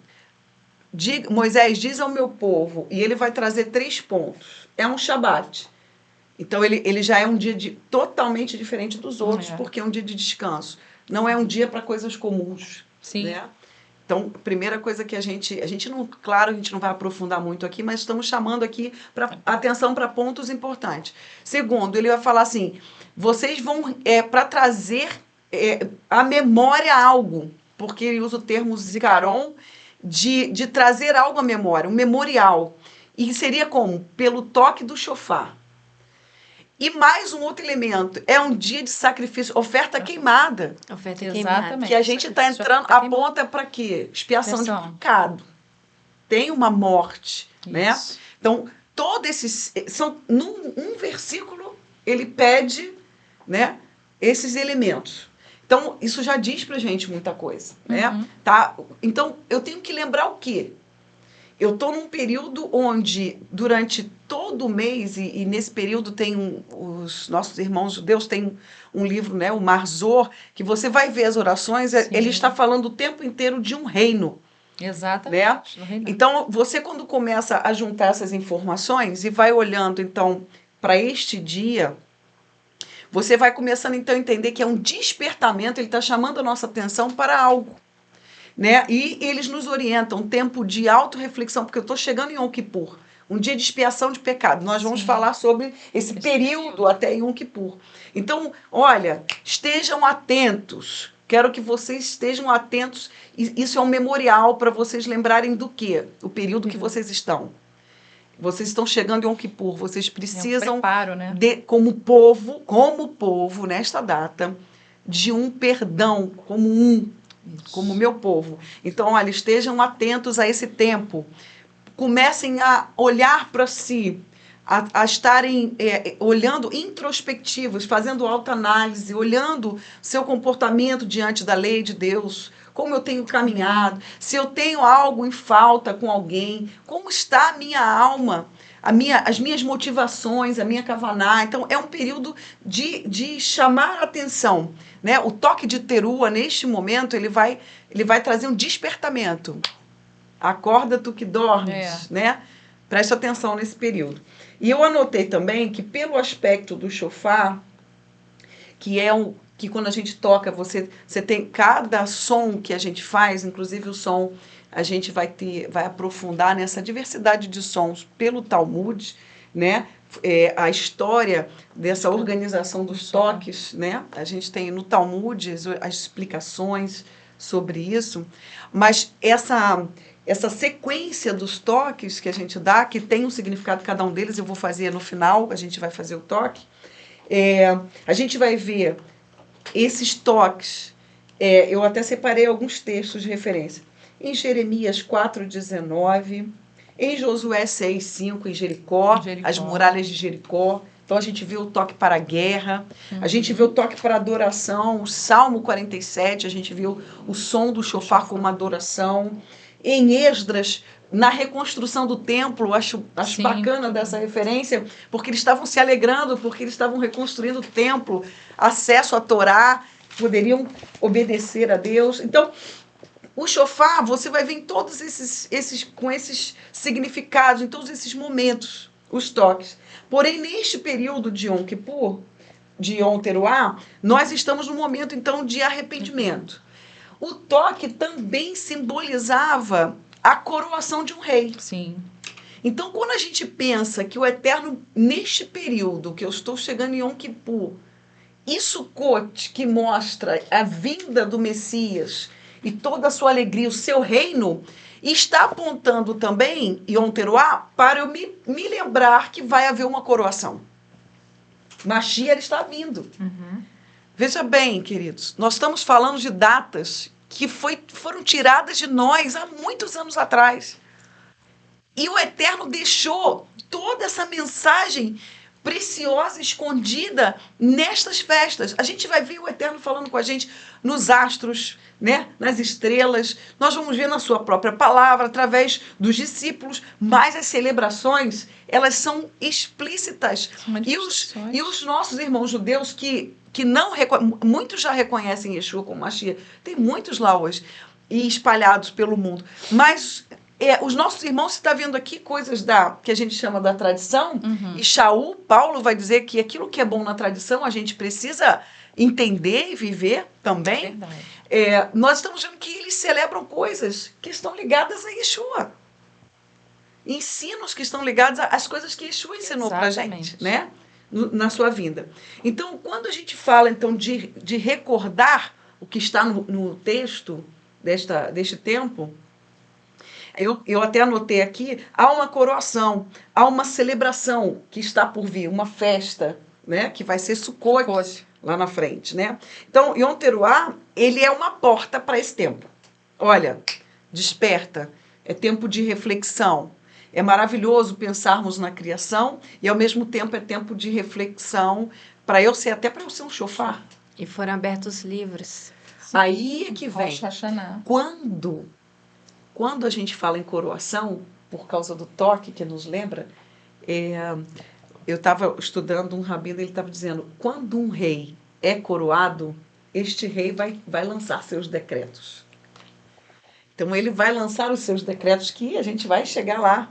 Moisés diz ao meu povo, e ele vai trazer 3 pontos. É um Shabat. Então, ele já é um dia totalmente diferente dos outros, porque é um dia de descanso. Não é um dia para coisas comuns. Sim. Né? Então, primeira coisa que a gente não, claro, a gente não vai aprofundar muito aqui, mas estamos chamando aqui atenção para pontos importantes. Segundo, ele vai falar assim, vocês vão, para trazer à memória algo, porque ele usa o termo zikaron, de trazer algo à memória, um memorial. E seria como? Pelo toque do shofar. E mais um outro elemento, é um dia de sacrifício, oferta queimada. Oferta Exatamente. Que a gente está entrando, aponta para quê? Expiação de pecado. Tem uma morte, né? Então, todos esses, num versículo, ele pede, né, esses elementos. Então, isso já diz pra gente muita coisa, né? Tá? Então, eu tenho que lembrar o quê? Eu estou num período onde, durante todo o mês, e nesse período tem os nossos irmãos judeus têm um livro, né, o Marzor, que você vai ver as orações, ele está falando o tempo inteiro de um reino. Exatamente. Né? Então, você quando começa a juntar essas informações e vai olhando, então, para este dia, você vai começando, então, a entender que é um despertamento, ele está chamando a nossa atenção para algo. Né? E eles nos orientam, um tempo de autorreflexão, porque eu estou chegando em Yom Kippur, um dia de expiação de pecado. Nós vamos falar sobre esse período até Yom Kippur. Então, olha, estejam atentos. Quero que vocês estejam atentos. Isso é um memorial para vocês lembrarem do quê? O período que vocês estão. Vocês estão chegando em Yom Kippur. Vocês precisam, preparo, né? como povo, nesta data, de um perdão, como meu povo. Então, olha, estejam atentos a esse tempo. Comecem a olhar para si, a estarem olhando introspectivos, fazendo autoanálise, olhando seu comportamento diante da lei de Deus, como eu tenho caminhado, se eu tenho algo em falta com alguém, como está a minha alma, as minhas motivações, a minha kavaná. Então, é um período de chamar a atenção. Né? O toque de Teruah, neste momento, ele vai ele vai trazer um despertamento. Acorda tu que dormes, né? Preste atenção nesse período. E eu anotei também que pelo aspecto do chofar, que quando a gente toca, você tem cada som que a gente faz, inclusive o som, a gente vai aprofundar nessa diversidade de sons pelo Talmud, né? A história dessa organização dos toques, né? A gente tem no Talmud as explicações sobre isso, mas essa sequência dos toques que a gente dá, que tem um significado cada um deles, eu vou fazer no final, a gente vai fazer o toque. A gente vai ver esses toques. Eu até separei alguns textos de referência. Em Jeremias 4,19, em Josué 6,5, em Jericó, as muralhas de Jericó. Então, a gente vê o toque para a guerra, a gente vê o toque para a adoração, o Salmo 47, a gente viu o som do chofar como adoração. Em Esdras, na reconstrução do templo, acho bacana dessa referência, porque eles estavam se alegrando, porque eles estavam reconstruindo o templo, acesso à Torá, poderiam obedecer a Deus. Então, o chofar, você vai ver em todos com esses significados, em todos esses momentos, os toques. Porém, neste período de Yom Kippur, de Yom Teruah, nós estamos num momento, então, de arrependimento. O toque também simbolizava a coroação de um rei. Sim. Então, quando a gente pensa que o Eterno, neste período que eu estou chegando em Yom Kippur, isso que mostra a vinda do Messias e toda a sua alegria, o seu reino, está apontando também, Yom Teruah, para eu me lembrar que vai haver uma coroação. Mashiach está vindo. Veja bem, queridos, nós estamos falando de datas que foram tiradas de nós há muitos anos atrás. E o Eterno deixou toda essa mensagem preciosa, escondida nestas festas. A gente vai ver o Eterno falando com a gente nos astros, né? Nas estrelas. Nós vamos ver na sua própria palavra, através dos discípulos. Mas as celebrações, elas são explícitas. E os nossos irmãos judeus que não muitos já reconhecem Yeshua como Mashiach. Tem muitos lá hoje, e espalhados pelo mundo. Mas os nossos irmãos, você está vendo aqui coisas que a gente chama da tradição, e Paulo vai dizer que aquilo que é bom na tradição, a gente precisa entender e viver também. Nós estamos vendo que eles celebram coisas que estão ligadas a Yeshua. Ensinos que estão ligados às coisas que Yeshua ensinou para a gente, né? Na sua vinda. Então, quando a gente fala então de recordar o que está no texto deste tempo, eu até anotei aqui, há uma coroação, há uma celebração que está por vir, uma festa, né, que vai ser Sukkot lá na frente, né? Então, Yom Teruah, ele é uma porta para esse tempo. Olha, desperta, é tempo de reflexão. É maravilhoso pensarmos na criação e, ao mesmo tempo, é tempo de reflexão para eu ser um chofar. E foram abertos livros. Sim. Aí é que vem. Rosh Hashanah. Quando a gente fala em coroação, por causa do toque que nos lembra, eu estava estudando um rabino, ele estava dizendo, quando um rei é coroado, este rei vai lançar seus decretos. Então, ele vai lançar os seus decretos, que a gente vai chegar lá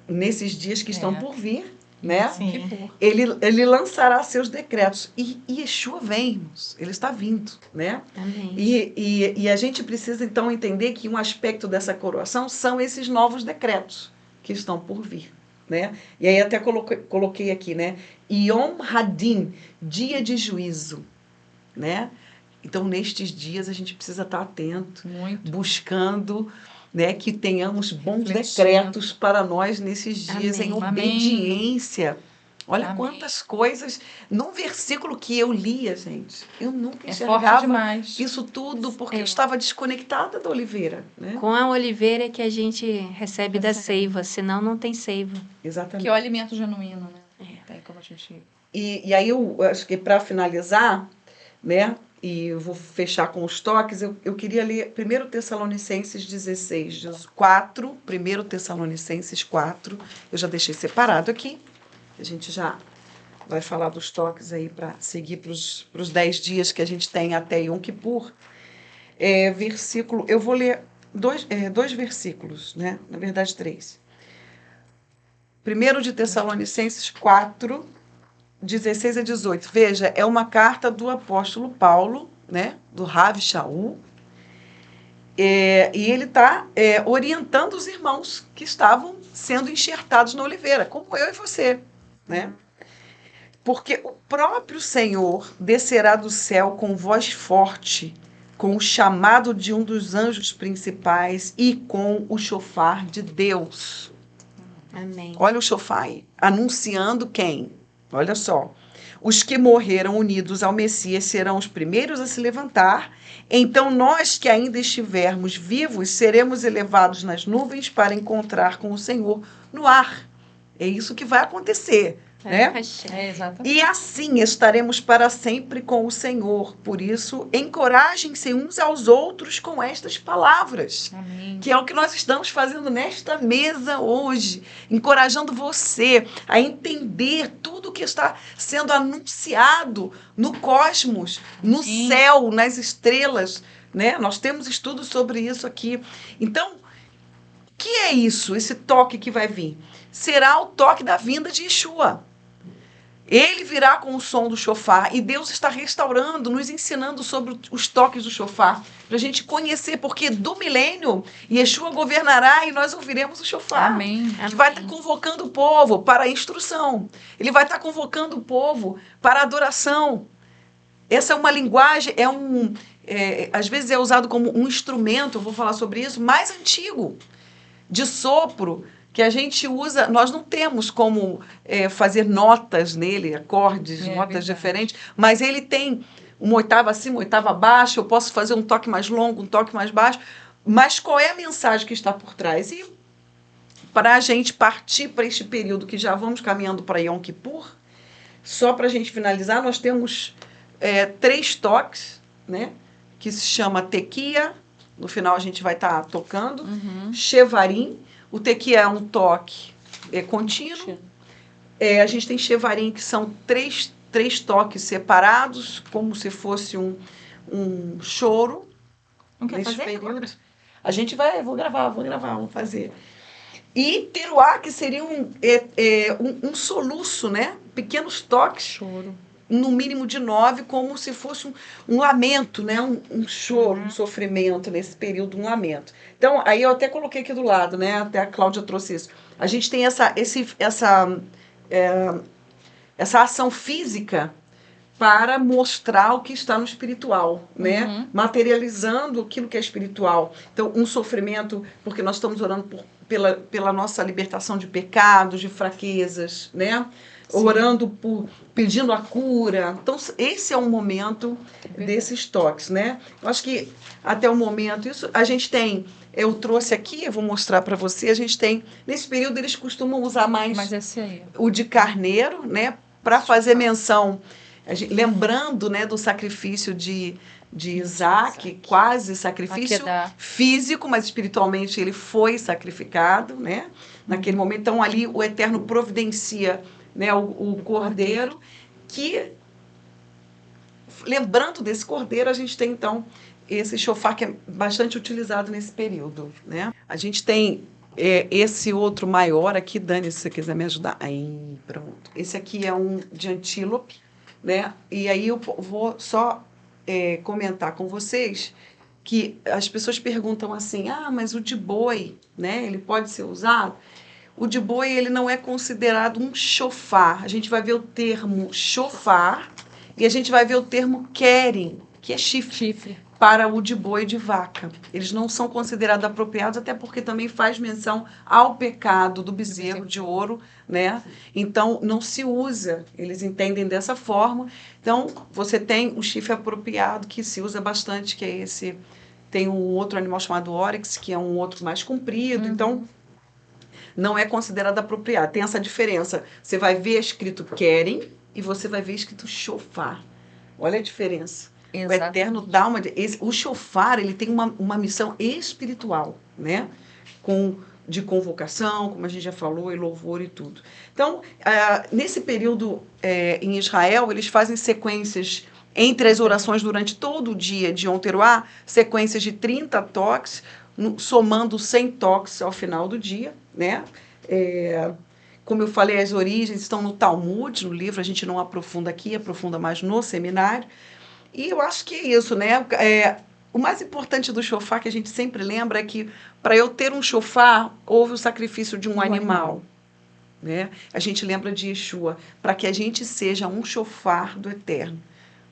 nesses dias que estão por vir, né? Sim. Ele lançará seus decretos. E Yeshua vem, irmãos. Ele está vindo, né? Amém. E a gente precisa, então, entender que um aspecto dessa coroação são esses novos decretos que estão por vir, né? E aí até coloquei aqui, né? Yom Hadin, dia de juízo, né? Então, nestes dias, a gente precisa estar atento, buscando, né, que tenhamos bons decretos para nós nesses dias, em obediência. Olha quantas coisas. Num versículo que eu lia, gente, eu nunca enxergava isso tudo, porque eu estava desconectada da oliveira. Né? Com a oliveira é que a gente recebe da seiva, senão não tem seiva. Exatamente. Que é o alimento genuíno, né? Como a gente... E aí, eu acho que para finalizar, né, e eu vou fechar com os toques, eu queria ler 1 Tessalonicenses 4, 1 Tessalonicenses 4, eu já deixei separado aqui, a gente já vai falar dos toques aí para seguir para os 10 dias que a gente tem até Yom Kippur. versículo, eu vou ler dois versículos, né? Na verdade, 3. 1 de Tessalonicenses 4, 16 a 18. Veja, é uma carta do apóstolo Paulo, né? Do Rav Shaul, e ele está orientando os irmãos que estavam sendo enxertados na oliveira, como eu e você, né? Porque o próprio Senhor descerá do céu com voz forte, com o chamado de um dos anjos principais e com o chofar de Deus. Amém. Olha o chofar aí, anunciando quem? Olha só. Os que morreram unidos ao Messias serão os primeiros a se levantar. Então nós que ainda estivermos vivos seremos elevados nas nuvens para encontrar com o Senhor no ar. É isso que vai acontecer, né? Exatamente. E assim estaremos para sempre com o Senhor. Por isso, encorajem-se uns aos outros com estas palavras. Amém. Que é o que nós estamos fazendo nesta mesa hoje, encorajando você a entender tudo que está sendo anunciado no cosmos, no Sim. céu, nas estrelas, né? Nós temos estudos sobre isso aqui. Então, o que é isso, esse toque que vai vir? Será o toque da vinda de Yeshua. Ele virá com o som do chofar e Deus está restaurando, nos ensinando sobre os toques do chofar, para a gente conhecer, porque do milênio Yeshua governará e nós ouviremos o chofar. Amém. Que vai estar convocando o povo para a instrução. Ele vai estar convocando o povo para a adoração. Essa é uma linguagem, às vezes é usado como um instrumento, eu vou falar sobre isso, mais antigo, de sopro, que a gente usa, nós não temos como fazer notas nele, acordes, notas verdade. diferentes, mas ele tem uma oitava acima, uma oitava abaixo, eu posso fazer um toque mais longo, um toque mais baixo, mas qual é a mensagem que está por trás? E para a gente partir para este período que já vamos caminhando para Yom Kippur, só para a gente finalizar, nós temos 3 toques, né, que se chama tequia, no final a gente vai estar tocando, shevarim. O tequia é um toque contínuo. A gente tem shevarim, que são três toques separados, como se fosse um choro. Não quer Nesse fazer? período. A gente vou gravar, vamos fazer. E teruá, que seria um soluço, né? Pequenos toques. Choro. No mínimo de 9, como se fosse um lamento, né? Um choro, um sofrimento nesse período, um lamento. Então, aí eu até coloquei aqui do lado, né? Até a Cláudia trouxe isso. A gente tem essa ação física para mostrar o que está no espiritual, né? Materializando aquilo que é espiritual. Então, um sofrimento, porque nós estamos orando pela nossa libertação de pecados, de fraquezas, né? Sim. Orando pedindo a cura. Então, esse é um momento desses toques, né? Eu acho que até o momento, isso a gente tem, eu trouxe aqui, eu vou mostrar para você, a gente tem, nesse período eles costumam usar mais Mas esse aí. o de carneiro, né? Para fazer menção, lembrando, né, do sacrifício de Isaac, quase sacrifício físico, mas espiritualmente ele foi sacrificado, né? Naquele momento. Então, ali o Eterno providencia, né, o cordeiro, que, lembrando desse cordeiro, a gente tem, então, esse chofar que é bastante utilizado nesse período, né? A gente tem esse outro maior aqui, Dani, se você quiser me ajudar. Aí, pronto. Esse aqui é um de antílope, né? E aí eu vou só comentar com vocês que as pessoas perguntam assim, mas o de boi, né? Ele pode ser usado? O de boi, ele não é considerado um chofar. A gente vai ver o termo chofar e a gente vai ver o termo querem, que é chifre, para o de boi e de vaca. Eles não são considerados apropriados, até porque também faz menção ao pecado do bezerro de ouro, né? Então, não se usa. Eles entendem dessa forma. Então, você tem o chifre apropriado, que se usa bastante, que é esse. Tem um outro animal chamado óryx, que é um outro mais comprido. Então, não é considerado apropriado. Tem essa diferença. Você vai ver escrito querem e você vai ver escrito chofar. Olha a diferença. Exatamente. O Eterno dá o chofar, ele tem uma missão espiritual, né? De convocação, como a gente já falou, e louvor e tudo. Então, nesse período em Israel, eles fazem sequências entre as orações durante todo o dia de Yom Teruah, sequências de 30 toques, somando 100 toques ao final do dia, né? Como eu falei, as origens estão no Talmud, no livro, a gente não aprofunda aqui, aprofunda mais no seminário. E eu acho que é isso, né? O mais importante do shofar, que a gente sempre lembra, é que para eu ter um shofar, houve o sacrifício de um animal. Né? A gente lembra de Yeshua, para que a gente seja um shofar do Eterno,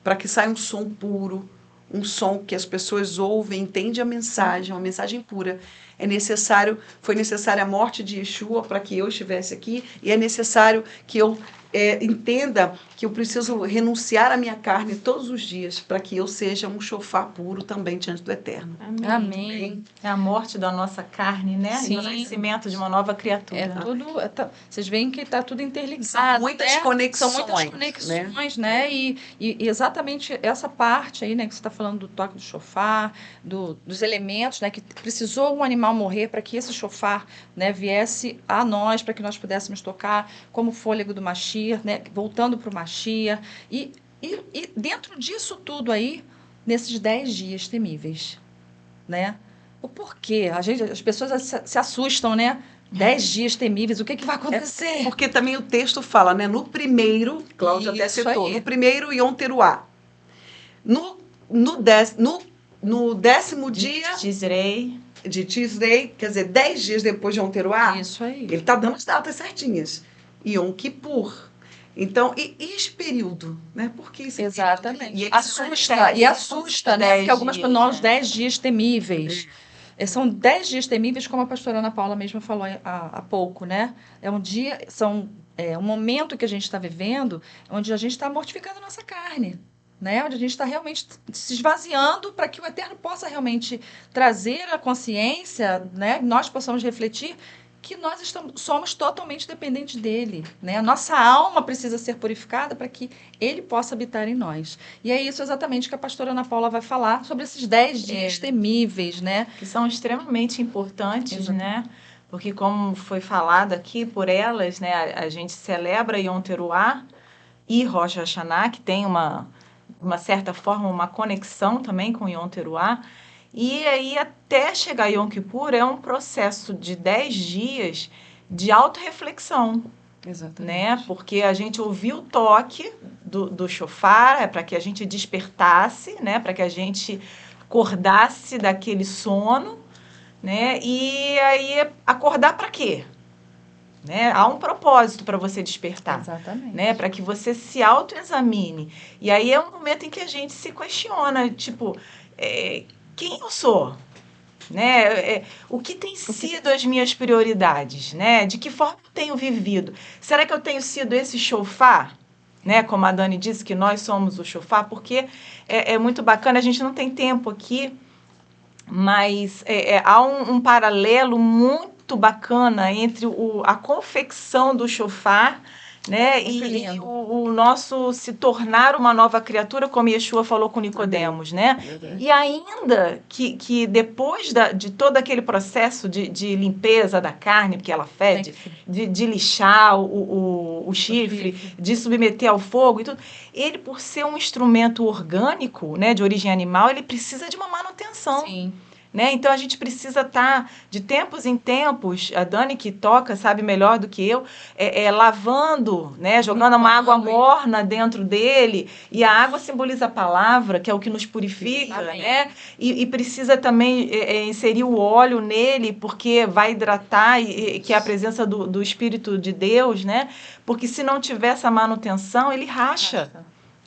para que saia um som puro, um som que as pessoas ouvem, entendem a mensagem, uma mensagem pura. Foi necessária a morte de Yeshua para que eu estivesse aqui, e é necessário que eu entenda que eu preciso renunciar à minha carne todos os dias para que eu seja um shofar puro também diante do Eterno. Amém. É a morte da nossa carne, né? Sim. E o nascimento de uma nova criatura. É tudo. Vocês veem que está tudo interligado. São muitas né? conexões. São muitas conexões, né? E exatamente essa parte aí, né, que você está falando do toque do shofar, dos elementos, né? Que precisou um animal morrer para que esse shofar, né, viesse a nós, para que nós pudéssemos tocar como o fôlego do Mashiach, né, voltando para o Mashiach. E dentro disso tudo aí, nesses 10 dias temíveis, né? O porquê? As pessoas se assustam, né? 10 dias temíveis, o que vai acontecer? Porque também o texto fala, né? No primeiro, Cláudia até Isso citou, aí. no primeiro Yom Teruah. No 10º dia Tisrei. de Tisrei, quer dizer, 10 dias depois de Yom Teruah, Isso aí. ele está dando as datas certinhas. Yom Kippur. Então, e esse período, né? Por que esse Exatamente. período? Assusta, né? Porque algumas dias, pessoas, né? 10 dias temíveis. São 10 dias temíveis, como a pastora Ana Paula mesma falou há pouco, né? É um momento que a gente está vivendo, onde a gente está mortificando a nossa carne, né? Onde a gente está realmente se esvaziando para que o Eterno possa realmente trazer a consciência, né? Nós possamos refletir que nós somos totalmente dependentes dele, né? A nossa alma precisa ser purificada para que ele possa habitar em nós. E é isso exatamente que a pastora Ana Paula vai falar sobre esses 10 dias temíveis, né? Que são extremamente importantes, Exatamente. né? Porque como foi falado aqui por elas, né? A gente celebra Yom Teruah e Rosh Hashanah, que tem uma certa forma, uma conexão também com Yom Teruah. E aí, até chegar Yom Kippur, é um processo de 10 dias de autorreflexão, Exatamente. né? Porque a gente ouviu o toque do shofar, para que a gente despertasse, né? Para que a gente acordasse daquele sono, né? E aí, acordar para quê? Né? Há um propósito para você despertar. Exatamente. Né, para que você se autoexamine. E aí é um momento em que a gente se questiona, tipo, quem eu sou? Né? O que tem sido as minhas prioridades? Né? De que forma eu tenho vivido? Será que eu tenho sido esse shofar? Né? Como a Dani disse, que nós somos o shofar, porque é muito bacana, a gente não tem tempo aqui, mas há um paralelo muito bacana entre a confecção do shofar, né, e o nosso se tornar uma nova criatura, como Yeshua falou com Nicodemos, né? E ainda que depois de todo aquele processo de limpeza da carne, porque ela fede, de lixar o chifre, de submeter ao fogo e tudo, ele, por ser um instrumento orgânico, né, de origem animal, ele precisa de uma manutenção. Sim. Né? Então, a gente precisa estar, de tempos em tempos, a Dani que toca sabe melhor do que eu, lavando, né? Jogando uma água morna dentro dele, e a água simboliza a palavra, que é o que nos purifica, né? E precisa também inserir o óleo nele, porque vai hidratar, que é a presença do Espírito de Deus, né? Porque se não tiver essa manutenção, ele racha.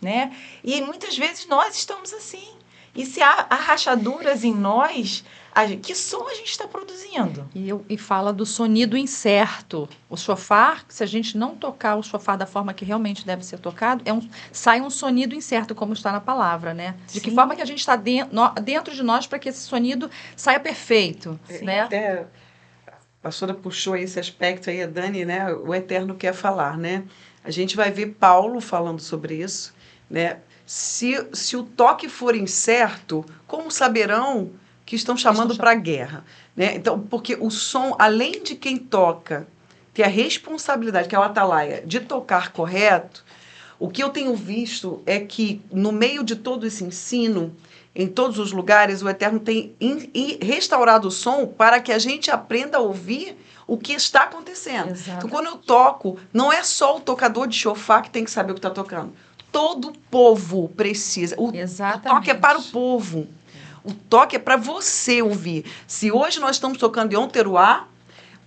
Né? E muitas vezes nós estamos assim. E se há rachaduras em nós, que som a gente está produzindo? E fala do sonido incerto. O shofar, se a gente não tocar o shofar da forma que realmente deve ser tocado, sai um sonido incerto, como está na palavra, né? De que forma que a gente está dentro de nós para que esse sonido saia perfeito, né? Até a pastora puxou esse aspecto aí, a Dani, né? O Eterno quer falar, né? A gente vai ver Paulo falando sobre isso, né? Se o toque for incerto, como saberão que estão chamando para a guerra? Né? Então, porque o som, além de quem toca ter a responsabilidade, que é o atalaia, de tocar correto, O que eu tenho visto é que, no meio de todo esse ensino, em todos os lugares, o Eterno tem restaurado o som para que a gente aprenda a ouvir o que está acontecendo. Exato. Então, quando eu toco, não é só o tocador de chofar que tem que saber o que está tocando. Todo o povo precisa. O toque é para o povo. O toque é para você ouvir. Se hoje nós estamos tocando Yom Teruah,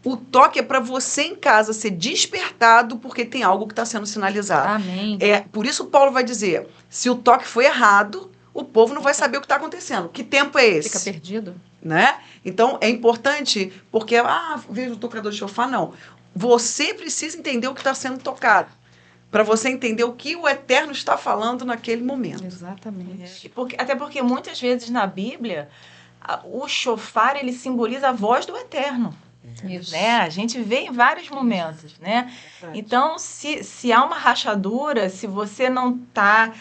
o toque é para você em casa ser despertado porque tem algo que está sendo sinalizado. Amém. Por isso Paulo vai dizer, se o toque foi errado, o povo não vai saber o que está acontecendo. Que tempo é esse? Fica perdido. Né? Então, é importante, porque, vejo o tocador de chofar, não. Você precisa entender o que está sendo tocado, para você entender o que o Eterno está falando naquele momento. Exatamente. Até porque muitas vezes na Bíblia, o chofar, ele simboliza a voz do Eterno. Isso. Né? A gente vê em vários momentos, né? Verdade. Então, se há uma rachadura, se você não está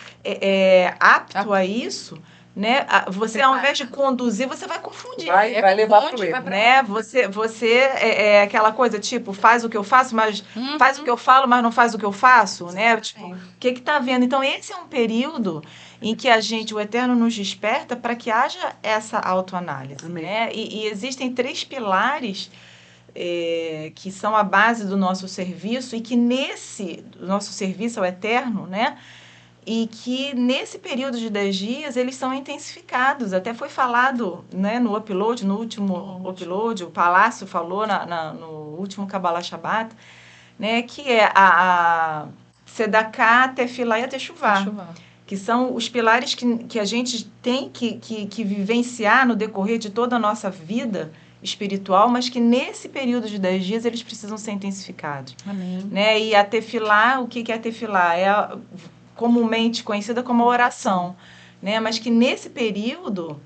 apto a isso, né? Você, ao invés de conduzir, você vai confundir. Vai levar para o erro. Né? Você é aquela coisa, tipo, faz o que eu faço, mas faz o que eu falo, mas não faz o que eu faço, né? Tipo, o que está havendo? Então, esse é um período em que o Eterno nos desperta para que haja essa autoanálise, né? E existem 3 pilares que são a base do nosso serviço e que nosso serviço ao Eterno, né? E que nesse período de 10 dias eles são intensificados. Até foi falado, né, no último upload, o Palácio falou no último Kabbalah Shabbat, né, que é a Sedaká, a Tefilá e a Techuvá, que são os pilares que a gente tem que vivenciar no decorrer de toda a nossa vida espiritual, mas que nesse período de 10 dias eles precisam ser intensificados. Amém. Né? E a Tefilá, o que é a Tefilá? É comumente conhecida como a oração, né? Mas que nesse período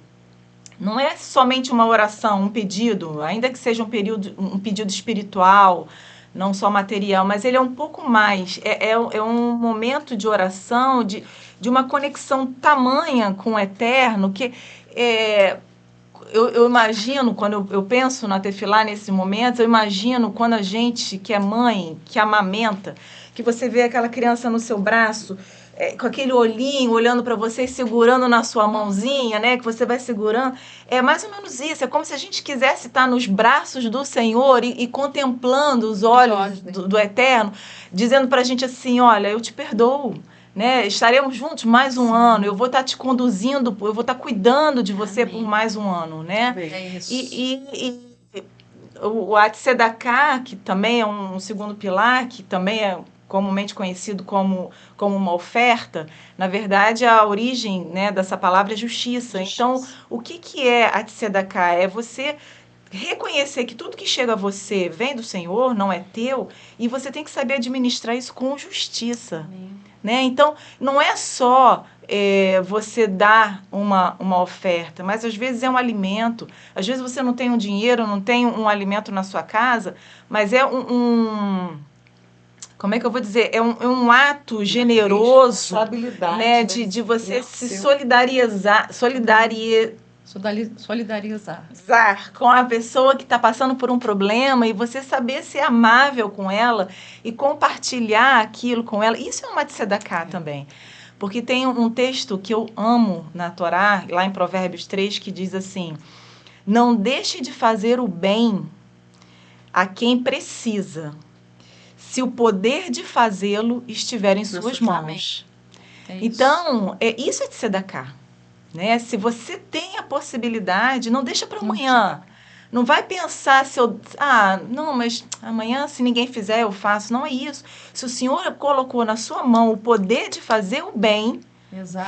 não é somente uma oração, um pedido, ainda que seja um pedido espiritual, não só material, mas ele é um pouco mais, é um momento de oração, de uma conexão tamanha com o Eterno, que eu imagino, quando eu penso na Tefilá nesses momentos, eu imagino quando a gente, que é mãe, que amamenta, que você vê aquela criança no seu braço, com aquele olhinho olhando para você e segurando na sua mãozinha, né, que você vai segurando. É mais ou menos isso. É como se a gente quisesse estar nos braços do Senhor e contemplando os olhos do Eterno, dizendo para a gente assim, olha, eu te perdoo. Né? Estaremos juntos mais um ano, eu vou estar te conduzindo, eu vou estar cuidando de você por mais um ano, né? É isso. E o Atsedaká, que também é um segundo pilar, que também é comumente conhecido como uma oferta, na verdade a origem, né, dessa palavra é justiça. Então, o que é Atsedaká? É você reconhecer que tudo que chega a você vem do Senhor, não é teu, e você tem que saber administrar isso com justiça. Amém. Né? Então, não é só você dar uma oferta, mas às vezes é um alimento. Às vezes você não tem um dinheiro, não tem um alimento na sua casa, mas é como é que eu vou dizer? É um ato generoso, né? De você se solidarizar com a pessoa que está passando por um problema e você saber ser amável com ela e compartilhar aquilo com ela. Isso é uma tzedakah também. Porque tem um texto que eu amo na Torá, lá em Provérbios 3, que diz assim: não deixe de fazer o bem a quem precisa, se o poder de fazê-lo estiver em suas mãos. Então, isso é tzedakah. Né? Se você tem a possibilidade, não deixa para amanhã. Não vai pensar não, mas amanhã se ninguém fizer eu faço. Não é isso. Se o Senhor colocou na sua mão o poder de fazer o bem,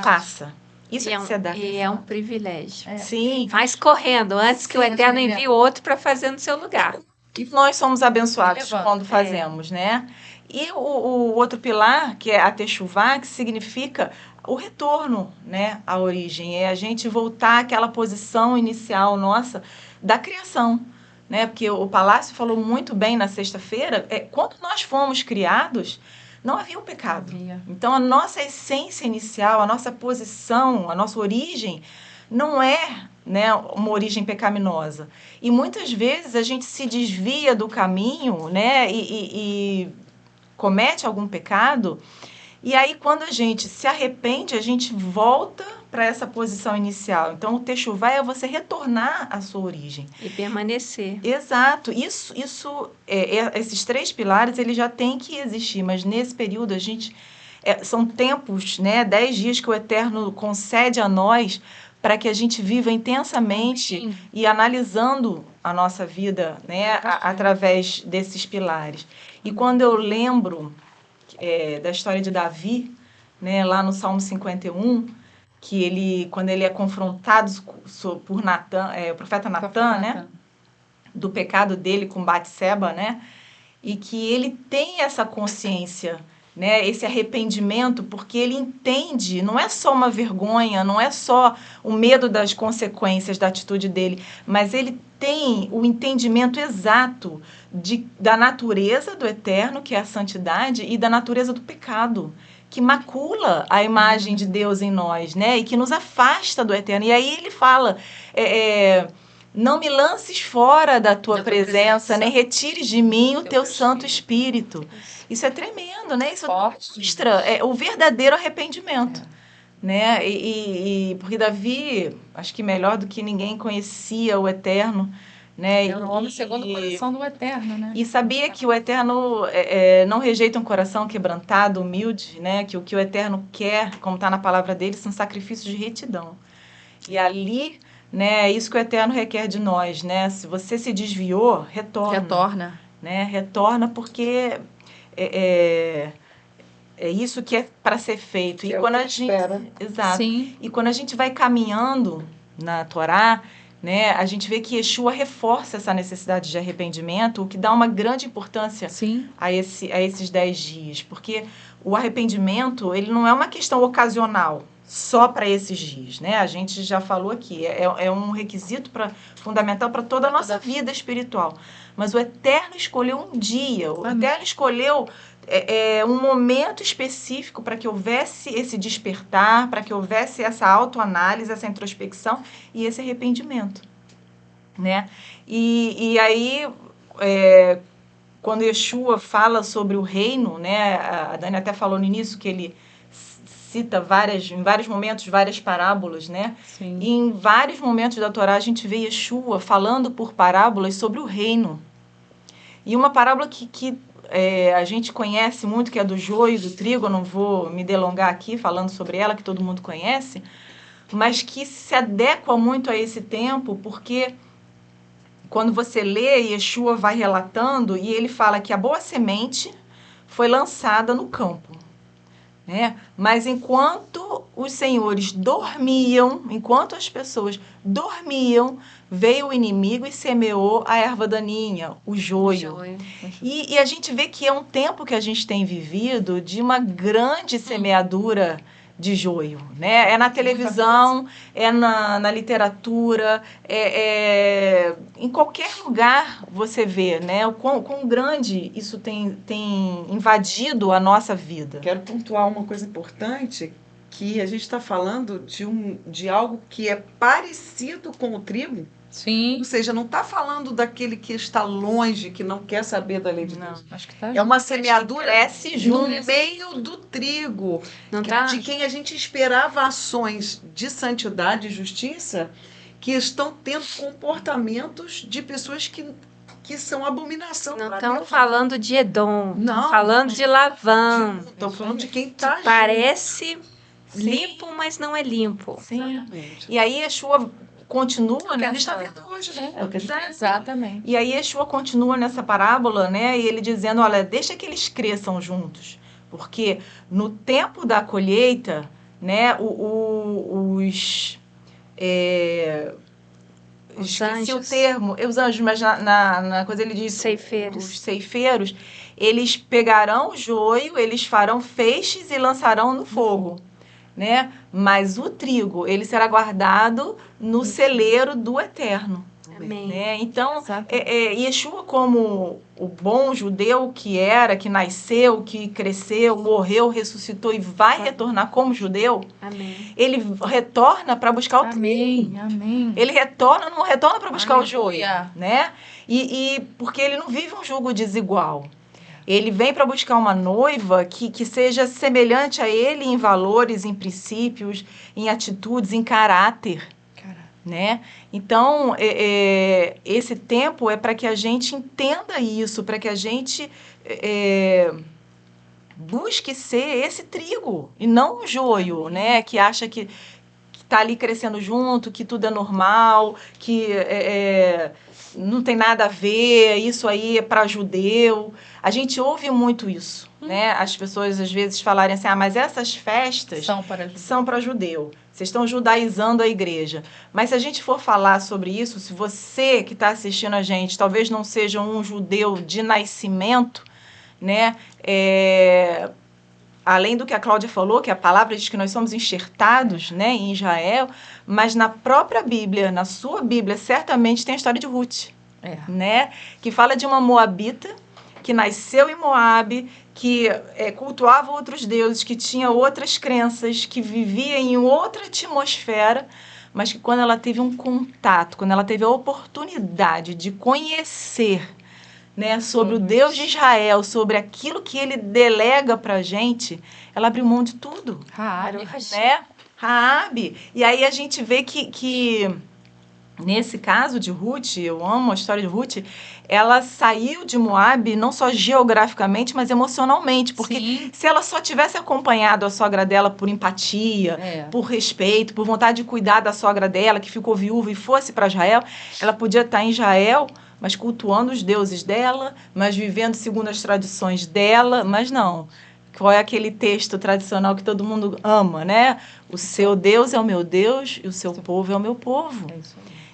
faça. Isso é tzedakah. E é um privilégio. Sim. Faz correndo, antes que o Eterno envie outro para fazer no seu lugar. E nós somos abençoados quando fazemos, né? E o outro pilar, que é a Techuvá, que significa o retorno, né, à origem. É a gente voltar àquela posição inicial nossa da criação, né? Porque o Palácio falou muito bem na sexta-feira, quando nós fomos criados, não havia o pecado. Então, a nossa essência inicial, a nossa posição, a nossa origem, não é, né, uma origem pecaminosa. E muitas vezes a gente se desvia do caminho, né, e comete algum pecado, E aí, quando a gente se arrepende, a gente volta para essa posição inicial. Então, o techuvá é você retornar à sua origem. E permanecer. Exato. Esses 3 pilares, eles já têm que existir, mas nesse período a gente... são tempos, né, 10 dias que o Eterno concede a nós para que a gente viva intensamente Sim. e analisando a nossa vida, né, através desses pilares. E quando eu lembro da história de Davi, né, lá no Salmo 51, que quando ele é confrontado por Natan, o profeta Natan, né, do pecado dele com Batseba, né, e que ele tem essa consciência, né, esse arrependimento, porque ele entende, não é só uma vergonha, não é só o medo das consequências da atitude dele, mas ele tem o entendimento exato da natureza do Eterno, que é a santidade, e da natureza do pecado, que macula a imagem de Deus em nós, né, e que nos afasta do Eterno. E aí ele fala... não me lances fora da tua presença, nem retires de mim o teu Santo Espírito. Isso é tremendo, né? Isso mostra o verdadeiro arrependimento. Né? Porque Davi, acho que melhor do que ninguém, conhecia o Eterno. Né? Era o homem segundo o coração do Eterno, né? E sabia que o Eterno não rejeita um coração quebrantado, humilde, né? Que o que o Eterno quer, como está na palavra dele, são sacrifícios de retidão. E ali... né, é isso que o Eterno requer de nós, né? Se você se desviou, retorna. Né? Retorna porque é isso que é para ser feito. Que e é quando o que a gente espera. exato. Sim. E quando a gente vai caminhando na Torá, né, a gente vê que Yeshua reforça essa necessidade de arrependimento, o que dá uma grande importância Sim. a esses 10 dias, porque o arrependimento, ele não é uma questão ocasional, só para esses dias, né? A gente já falou aqui, é um requisito fundamental para toda a nossa vida espiritual. Mas o Eterno escolheu um dia, o Eterno escolheu um momento específico para que houvesse esse despertar, para que houvesse essa autoanálise, essa introspecção e esse arrependimento, né? E aí, quando Yeshua fala sobre o reino, né? A Dani até falou no início que ele cita em vários momentos várias parábolas, né? Sim. E em vários momentos da Torá a gente vê Yeshua falando por parábolas sobre o reino. E uma parábola que a gente conhece muito, que é do joio e do trigo, eu não vou me delongar aqui falando sobre ela, que todo mundo conhece, mas que se adequa muito a esse tempo, porque quando você lê, Yeshua vai relatando e ele fala que a boa semente foi lançada no campo. Né? Mas enquanto os senhores dormiam, enquanto as pessoas dormiam, veio o inimigo e semeou a erva daninha, o joio. E a gente vê que é um tempo que a gente tem vivido de uma grande semeadura de joio, né? É na televisão, é na literatura, em qualquer lugar você vê, né? O quão grande isso tem invadido a nossa vida. Quero pontuar uma coisa importante, que a gente está falando de algo que é parecido com o trigo. Sim. Ou seja, não está falando daquele que está longe, que não quer saber da lei de Deus. Acho que tá É uma semeadura cresce no meio do trigo, de quem a gente esperava ações de santidade e justiça, que estão tendo comportamentos de pessoas que são abominação. Não estamos falando de Edom, não, falando de Lavão. Estão falando de quem está parece limpo, mas não é limpo. Sim. E aí Yeshua continua, né? A gente está vendo hoje, né? Exatamente. E aí Yeshua continua nessa parábola, né? E ele dizendo, olha, deixa que eles cresçam juntos. Porque no tempo da colheita, né, esqueci o termo, os anjos, mas na coisa ele diz... Os ceifeiros, eles pegarão o joio, eles farão feixes e lançarão no fogo. Né? Mas o trigo, ele será guardado no celeiro do Eterno. Amém. Né? Então, Yeshua, como o bom judeu que era, que nasceu, que cresceu, morreu, ressuscitou e vai retornar como judeu, Amém. ele retorna para buscar o trigo. Amém. Ele não retorna para buscar o joio. Né? E porque ele não vive um jugo desigual. Ele vem para buscar uma noiva que seja semelhante a ele em valores, em princípios, em atitudes, em caráter, né? Então, esse tempo é para que a gente entenda isso, para que a gente busque ser esse trigo e não o joio, né? Que acha que está ali crescendo junto, que tudo é normal, que não tem nada a ver, isso aí é para judeu. A gente ouve muito isso, né? As pessoas às vezes falarem assim, mas essas festas são para judeu. Vocês estão judaizando a igreja. Mas se a gente for falar sobre isso, se você que está assistindo a gente talvez não seja um judeu de nascimento, né? Além do que a Cláudia falou, que a palavra diz que nós somos enxertados, né, em Israel, mas na própria Bíblia, na sua Bíblia, certamente tem a história de Ruth, né, que fala de uma moabita que nasceu em Moabe, que cultuava outros deuses, que tinha outras crenças, que vivia em outra atmosfera, mas que quando ela teve um contato, quando ela teve a oportunidade de conhecer, né, sobre o Deus de Israel, sobre aquilo que ele delega para a gente, ela abriu mão de tudo. Né? Raabe. E aí a gente vê que nesse caso de Ruth, eu amo a história de Ruth, ela saiu de Moabe não só geograficamente, mas emocionalmente, porque se ela só tivesse acompanhado a sogra dela por empatia, por respeito, por vontade de cuidar da sogra dela, que ficou viúva e fosse para Israel, ela podia estar em Israel, mas cultuando os deuses dela, mas vivendo segundo as tradições dela, mas não. Qual é aquele texto tradicional que todo mundo ama, né? O seu Deus é o meu Deus e o seu povo é o meu povo.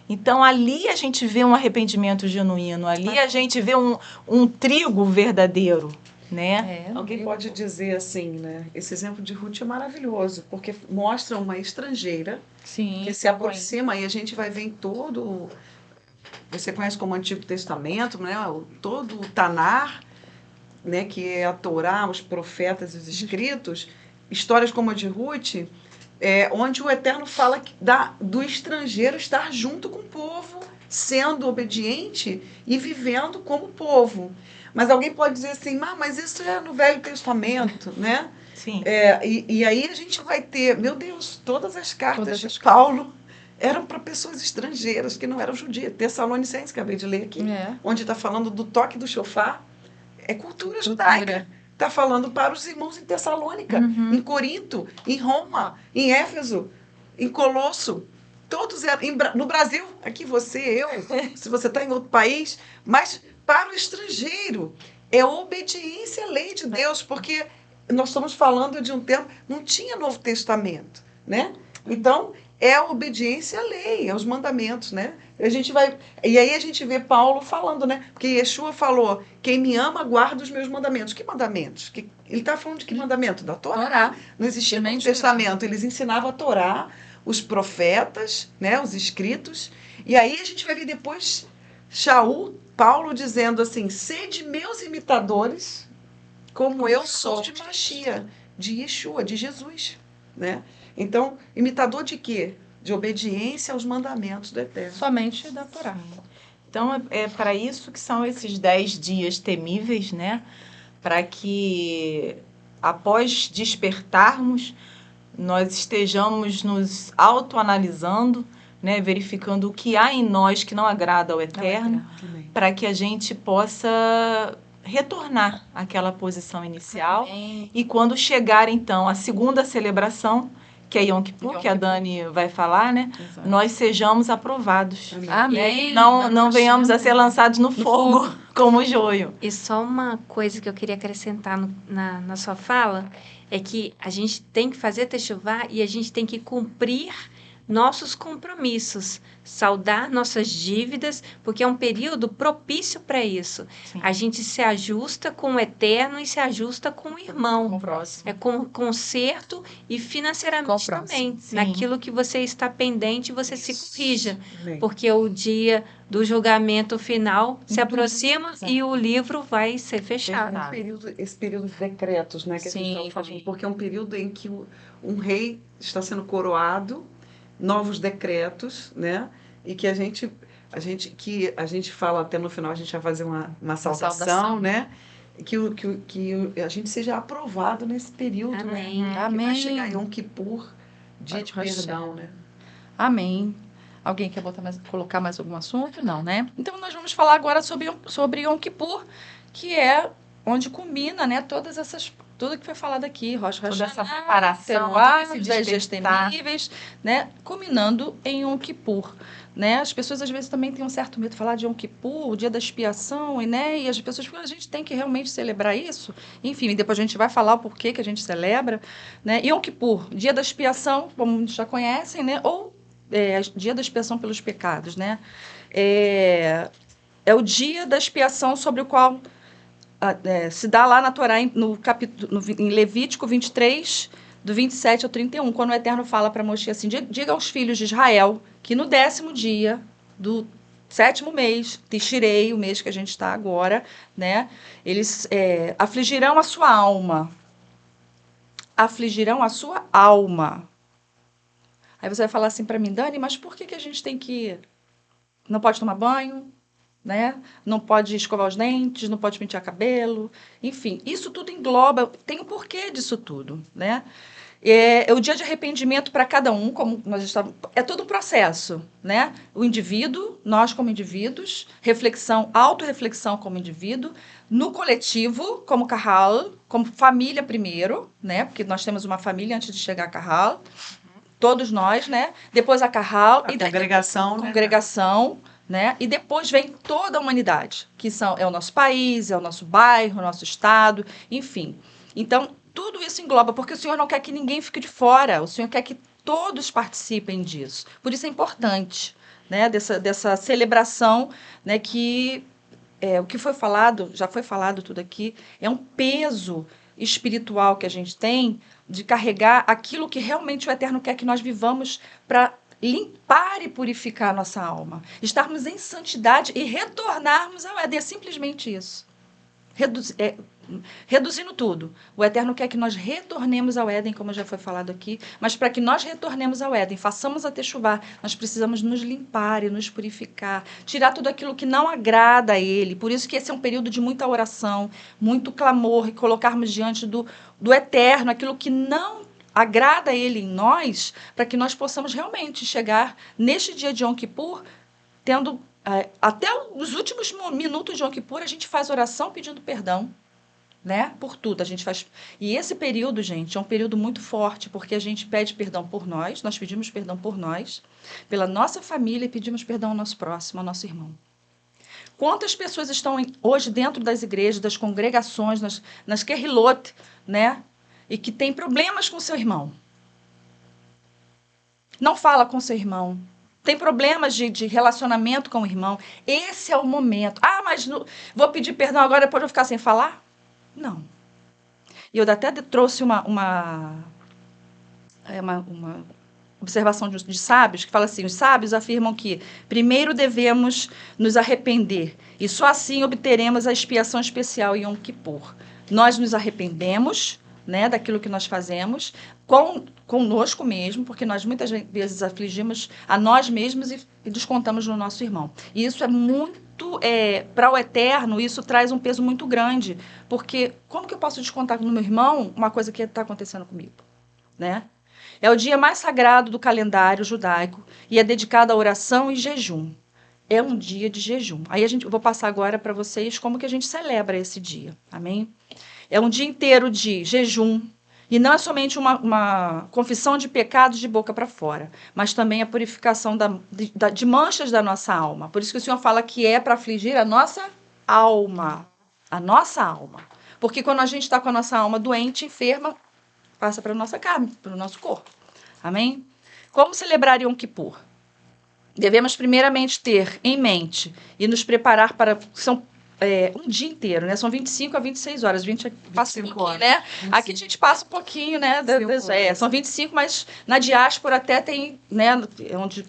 Então, ali a gente vê um arrependimento genuíno, ali a gente vê um trigo verdadeiro, né? Alguém pode dizer assim, né? Esse exemplo de Ruth é maravilhoso, porque mostra uma estrangeira que se aproxima, e a gente vai ver em todo... Você conhece como Antigo Testamento, né? Todo o Tanar, né? Que é a Torá, os profetas, os escritos, histórias como a de Ruth, onde o Eterno fala do estrangeiro estar junto com o povo, sendo obediente e vivendo como povo. Mas alguém pode dizer assim, mas isso é no Velho Testamento, né? Sim. E aí a gente vai ter, meu Deus, todas as cartas de Paulo eram para pessoas estrangeiras, que não eram judias. Tessalonicenses, que acabei de ler aqui, onde está falando do toque do shofar, é cultura judaica. Está falando para os irmãos em Tessalônica, em Corinto, em Roma, em Éfeso, em Colosso. Todos eram. No Brasil, aqui você, eu, se você está em outro país, mas para o estrangeiro. É obediência à lei de Deus, porque nós estamos falando de um tempo, não tinha Novo Testamento, né? Então, é a obediência à lei, aos mandamentos, né? E aí a gente vê Paulo falando, né? Porque Yeshua falou, quem me ama, guarda os meus mandamentos. Que mandamentos? Ele está falando de que mandamento? Da Torá. Não existia Novo Testamento. Eles ensinavam a Torá, os profetas, né? Os escritos. E aí a gente vai ver depois Paulo dizendo assim, sede meus imitadores, como eu sou de Machia, de Yeshua, de Jesus, né? Então, imitador de quê? De obediência aos mandamentos do Eterno. Somente da Torá. Então, é para isso que são esses 10 dias temíveis, né? Para que, após despertarmos, nós estejamos nos autoanalisando, né? Verificando o que há em nós que não agrada ao Eterno, para que a gente possa retornar àquela posição inicial. Amém. E quando chegar, então, a segunda celebração, que é Yom Kippur, que a Dani vai falar, né? Exato. Nós sejamos aprovados. Amém. Não venhamos a ser lançados no fogo como joio. E só uma coisa que eu queria acrescentar na sua fala, é que a gente tem que fazer techuvá e a gente tem que cumprir nossos compromissos, saldar nossas dívidas, porque é um período propício para isso. Sim. A gente se ajusta com o Eterno e se ajusta com o irmão. Com o próximo. É com conserto e financeiramente também. Sim. Naquilo que você está pendente, você se corrija. Amém. Porque o dia do julgamento final se aproxima e o livro vai ser fechado. Esse período de decretos, né, que a gente Sim, está falando, porque é um período em que um rei está sendo coroado, novos decretos, né, e que a gente fala até no final, a gente vai fazer uma saudação, né, que a gente seja aprovado nesse período, Amém. né? Que Amém. vai chegar Yom Kippur, dia de Baruch Hashem. perdão, né? Amém. Alguém quer colocar mais algum assunto? Não, né? Então, nós vamos falar agora sobre Yom Kippur, que é onde culmina, né, tudo que foi falado aqui, Rosh Toda essa Hashanah, preparação, Teruah, todo esse os 10 dias despertar. temíveis, né, culminando em Yom Kippur, né? As pessoas às vezes também têm um certo medo de falar de Yom Kippur, o dia da expiação, e as pessoas falam, a gente tem que realmente celebrar isso. Enfim, depois a gente vai falar o porquê que a gente celebra, né? Yom Kippur, dia da expiação, como muitos já conhecem, né? Ou dia da expiação pelos pecados, né? É o dia da expiação sobre o qual se dá lá na Torá, em Levítico 23, do 27 ao 31, quando o Eterno fala para Moshe assim, diga aos filhos de Israel que no 10º dia do 7º mês, Tishrei, o mês que a gente está agora, né, eles afligirão a sua alma. Afligirão a sua alma. Aí você vai falar assim para mim, Dani, mas por que a gente tem que... Não pode tomar banho, né? Não pode escovar os dentes, não pode pentear cabelo, enfim, isso tudo engloba, tem um porquê disso tudo, né? É o dia de arrependimento para cada um, como nós estávamos, é todo um processo, né? O indivíduo, nós como indivíduos, reflexão, autorreflexão como indivíduo, no coletivo, como Kahal, como família primeiro, né? Porque nós temos uma família antes de chegar a Kahal, todos nós, né? Depois a Kahal, A congregação, né? congregação, né? E depois vem toda a humanidade, que é o nosso país, é o nosso bairro, o nosso estado, enfim. Então, tudo isso engloba, porque o Senhor não quer que ninguém fique de fora, o Senhor quer que todos participem disso. Por isso é importante, né? Dessa celebração, né? Que o que foi falado, já foi falado tudo aqui, é um peso espiritual que a gente tem de carregar aquilo que realmente o Eterno quer que nós vivamos para limpar e purificar a nossa alma. Estarmos em santidade e retornarmos ao Éden. É simplesmente isso. Reduzindo tudo. O Eterno quer que nós retornemos ao Éden, como já foi falado aqui, mas para que nós retornemos ao Éden, façamos a techuvá, nós precisamos nos limpar e nos purificar, tirar tudo aquilo que não agrada a Ele. Por isso que esse é um período de muita oração, muito clamor, e colocarmos diante do Eterno aquilo que não agrada a Ele em nós, para que nós possamos realmente chegar neste dia de Yom Kippur, tendo... até os últimos minutos de Yom Kippur, a gente faz oração pedindo perdão, né? Por tudo a gente faz. E esse período, gente, é um período muito forte, porque a gente pede perdão por nós pedimos perdão por nós, pela nossa família e pedimos perdão ao nosso próximo, ao nosso irmão. Quantas pessoas estão hoje dentro das igrejas, das congregações, nas Kehilot, né? E que tem problemas com seu irmão. Não fala com seu irmão. Tem problemas de relacionamento com o irmão. Esse é o momento. Ah, mas vou pedir perdão agora, depois eu vou ficar sem falar? Não. E eu até trouxe uma observação de sábios, que fala assim, os sábios afirmam que primeiro devemos nos arrepender, e só assim obteremos a expiação especial em Yom Kippur. Nós nos arrependemos, né, daquilo que nós fazemos, conosco mesmo, porque nós muitas vezes afligimos a nós mesmos e descontamos no nosso irmão. E isso é muito, para o Eterno, isso traz um peso muito grande, porque como que eu posso descontar no meu irmão uma coisa que está acontecendo comigo, né? É o dia mais sagrado do calendário judaico e é dedicado à oração e jejum. É um dia de jejum. Aí eu vou passar agora para vocês como que a gente celebra esse dia, amém? É um dia inteiro de jejum, e não é somente uma confissão de pecados de boca para fora, mas também a purificação de manchas da nossa alma. Por isso que o Senhor fala que é para afligir a nossa alma. A nossa alma. Porque quando a gente está com a nossa alma doente, enferma, passa para a nossa carne, para o nosso corpo. Amém? Como celebrar Yom Kippur? Devemos primeiramente ter em mente e nos preparar para... um dia inteiro, né? São 25 a 26 horas. 20 passa um pouquinho, né? 25. Aqui a gente passa um pouquinho, né? São 25, mas na diáspora até tem, né? Onde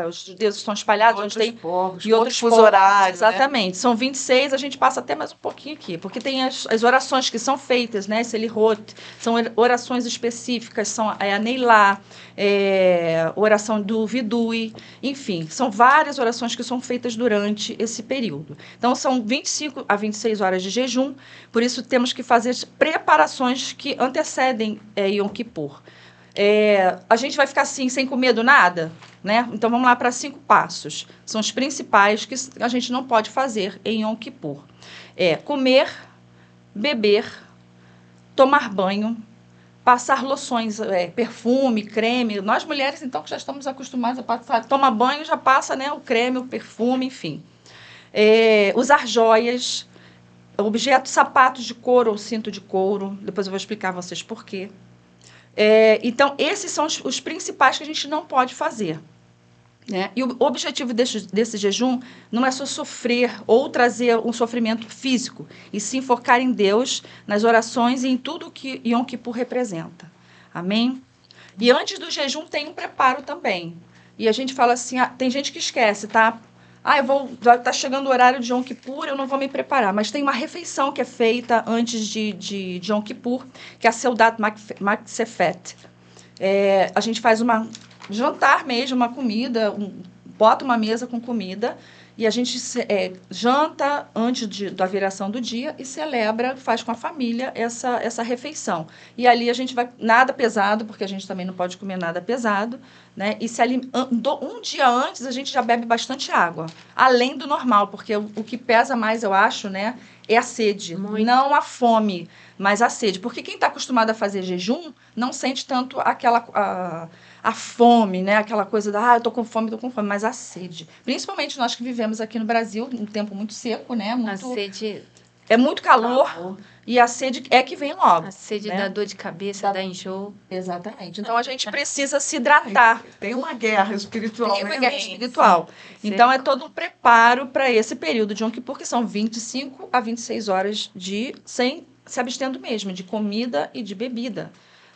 os judeus estão espalhados, onde tem povos, e outros fuso povos. horário, né? Exatamente. São 26, a gente passa até mais um pouquinho aqui, porque tem as orações que são feitas, né? Selihot, são orações específicas, são a Neilá, oração do Vidui, enfim, são várias orações que são feitas durante esse período. Então, são 25 a 26 horas de jejum, por isso temos que fazer preparações que antecedem Yom Kippur. A gente vai ficar assim, sem comer do nada? Né? Então, vamos lá para 5 passos. São os principais que a gente não pode fazer em Yom Kippur. Comer, beber, tomar banho, passar loções, perfume, creme. Nós mulheres, então, que já estamos acostumadas a passar, toma banho, já passa, né, o creme, o perfume, enfim. Usar joias, objetos, sapatos de couro ou cinto de couro. Depois eu vou explicar a vocês por quê. Então, esses são os principais que a gente não pode fazer. Né? E o objetivo desse jejum não é só sofrer ou trazer um sofrimento físico, e sim focar em Deus, nas orações e em tudo que Yom Kippur representa. Amém? E antes do jejum tem um preparo também. E a gente fala assim, tem gente que esquece, tá? Tá chegando o horário de Yom Kippur, eu não vou me preparar. Mas tem uma refeição que é feita antes de Yom Kippur, que é a Seudat Maksefet. A gente faz jantar mesmo, uma comida, bota uma mesa com comida, e a gente janta antes da viração do dia e celebra, faz com a família essa refeição. E ali a gente vai, nada pesado, porque a gente também não pode comer nada pesado, né? E um dia antes a gente já bebe bastante água, além do normal, porque o que pesa mais, eu acho, né, é a sede, não a fome, mas a sede. Porque quem está acostumado a fazer jejum não sente tanto a fome, né? Aquela coisa eu tô com fome, mas a sede. Principalmente nós que vivemos aqui no Brasil, um tempo muito seco, né? A sede... É muito calor e a sede é que vem logo. A sede né? dá dor de cabeça, dá enjoo. Exatamente. Então, a gente precisa se hidratar. Tem uma guerra espiritual. Tem uma guerra espiritual. Então, é todo um preparo para esse período de Yom Kippur, que são 25 a 26 horas sem se abstendo mesmo, de comida e de bebida,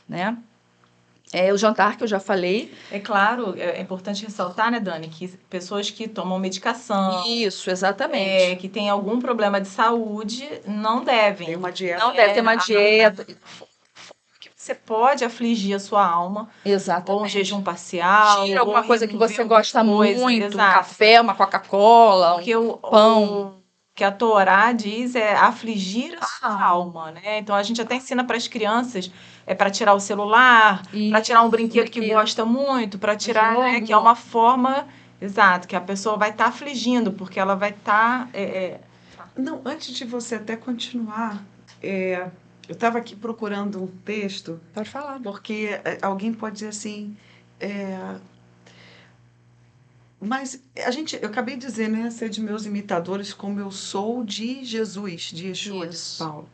né? O jantar que eu já falei. É claro, é importante ressaltar, né, Dani, que pessoas que tomam medicação... Isso, exatamente. Que tem algum problema de saúde, não devem. Tem uma dieta. Não deve ter uma dieta. Que você pode afligir a sua alma. Exatamente. Ou um jejum parcial. Tira alguma coisa que você gosta coisa, muito, um exato. café, uma Coca-Cola, Porque pão. que a Torá diz é afligir a sua alma, né? Então a gente até ensina para as crianças para tirar o celular, para tirar um brinquedo que gosta muito, para tirar, né, que é uma forma, exato, que a pessoa vai estar afligindo, porque ela vai estar... Não, antes de você até continuar, eu estava aqui procurando um texto. Pode falar. Porque alguém pode dizer assim, mas eu acabei de dizer, né, ser de meus imitadores como eu sou de Jesus, de Yeshua, de Paulo.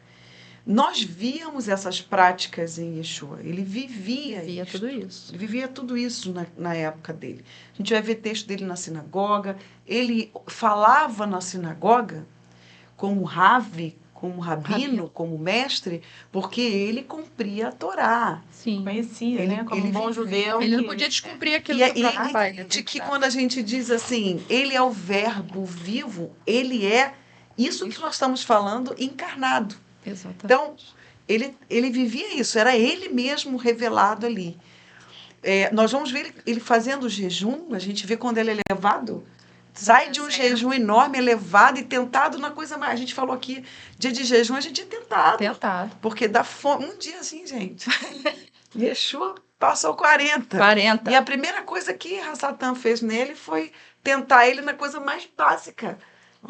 Nós víamos essas práticas em Yeshua. Ele vivia tudo isso. Ele vivia tudo isso na época dele. A gente vai ver texto dele na sinagoga. Ele falava na sinagoga como Ravi, como rabino, como mestre, porque ele cumpria a Torá. Sim. Conhecia, né? Como um bom judeu. Ele não podia descumprir aquilo que quando a gente diz assim, ele é o verbo vivo, ele é isso que nós estamos falando encarnado. Exatamente. Então, ele vivia isso, era ele mesmo revelado ali. Nós vamos ver ele fazendo o jejum, a gente vê quando ele é levado, sai de um jejum enorme, elevado e tentado na coisa mais. A gente falou aqui, dia de jejum, a gente é tentado. Porque dá fome. Um dia assim, gente. Yeshua passou 40. E a primeira coisa que Satã fez nele foi tentar ele na coisa mais básica,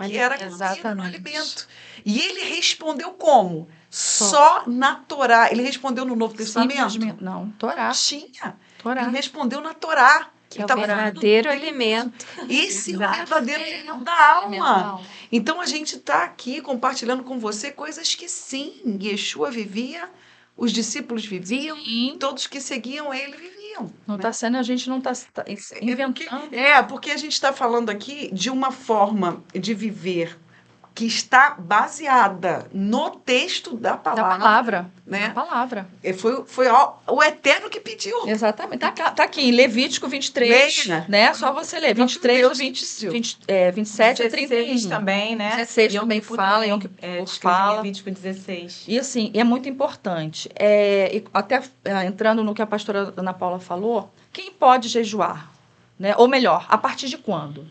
que era comida no alimento. E ele respondeu como? Só na Torá. Ele respondeu no Novo Testamento? Não, Torá. Tinha. Ele respondeu na Torá. Que é o verdadeiro alimento. Esse é o verdadeiro alimento da alma. Então, a gente está aqui compartilhando com você coisas que, sim, Yeshua vivia, os discípulos viviam, todos que seguiam ele viviam. Não está sendo, a gente não está inventando. Porque a gente está falando aqui de uma forma de viver que está baseada no texto da Da palavra, palavra. né? Da palavra. Foi o Eterno que pediu. Exatamente. Tá aqui em Levítico 23, Leia. né? Só você ler. Próprio 23 Deus do 20, pediu. 27 a 16 31. também, né? 16 Yom também Kippur fala, também. Yom Kippur Escrevi fala. Levítico 16. E assim, é muito importante. E até entrando no que a pastora Ana Paula falou, quem pode jejuar? Né? Ou melhor, a partir de quando?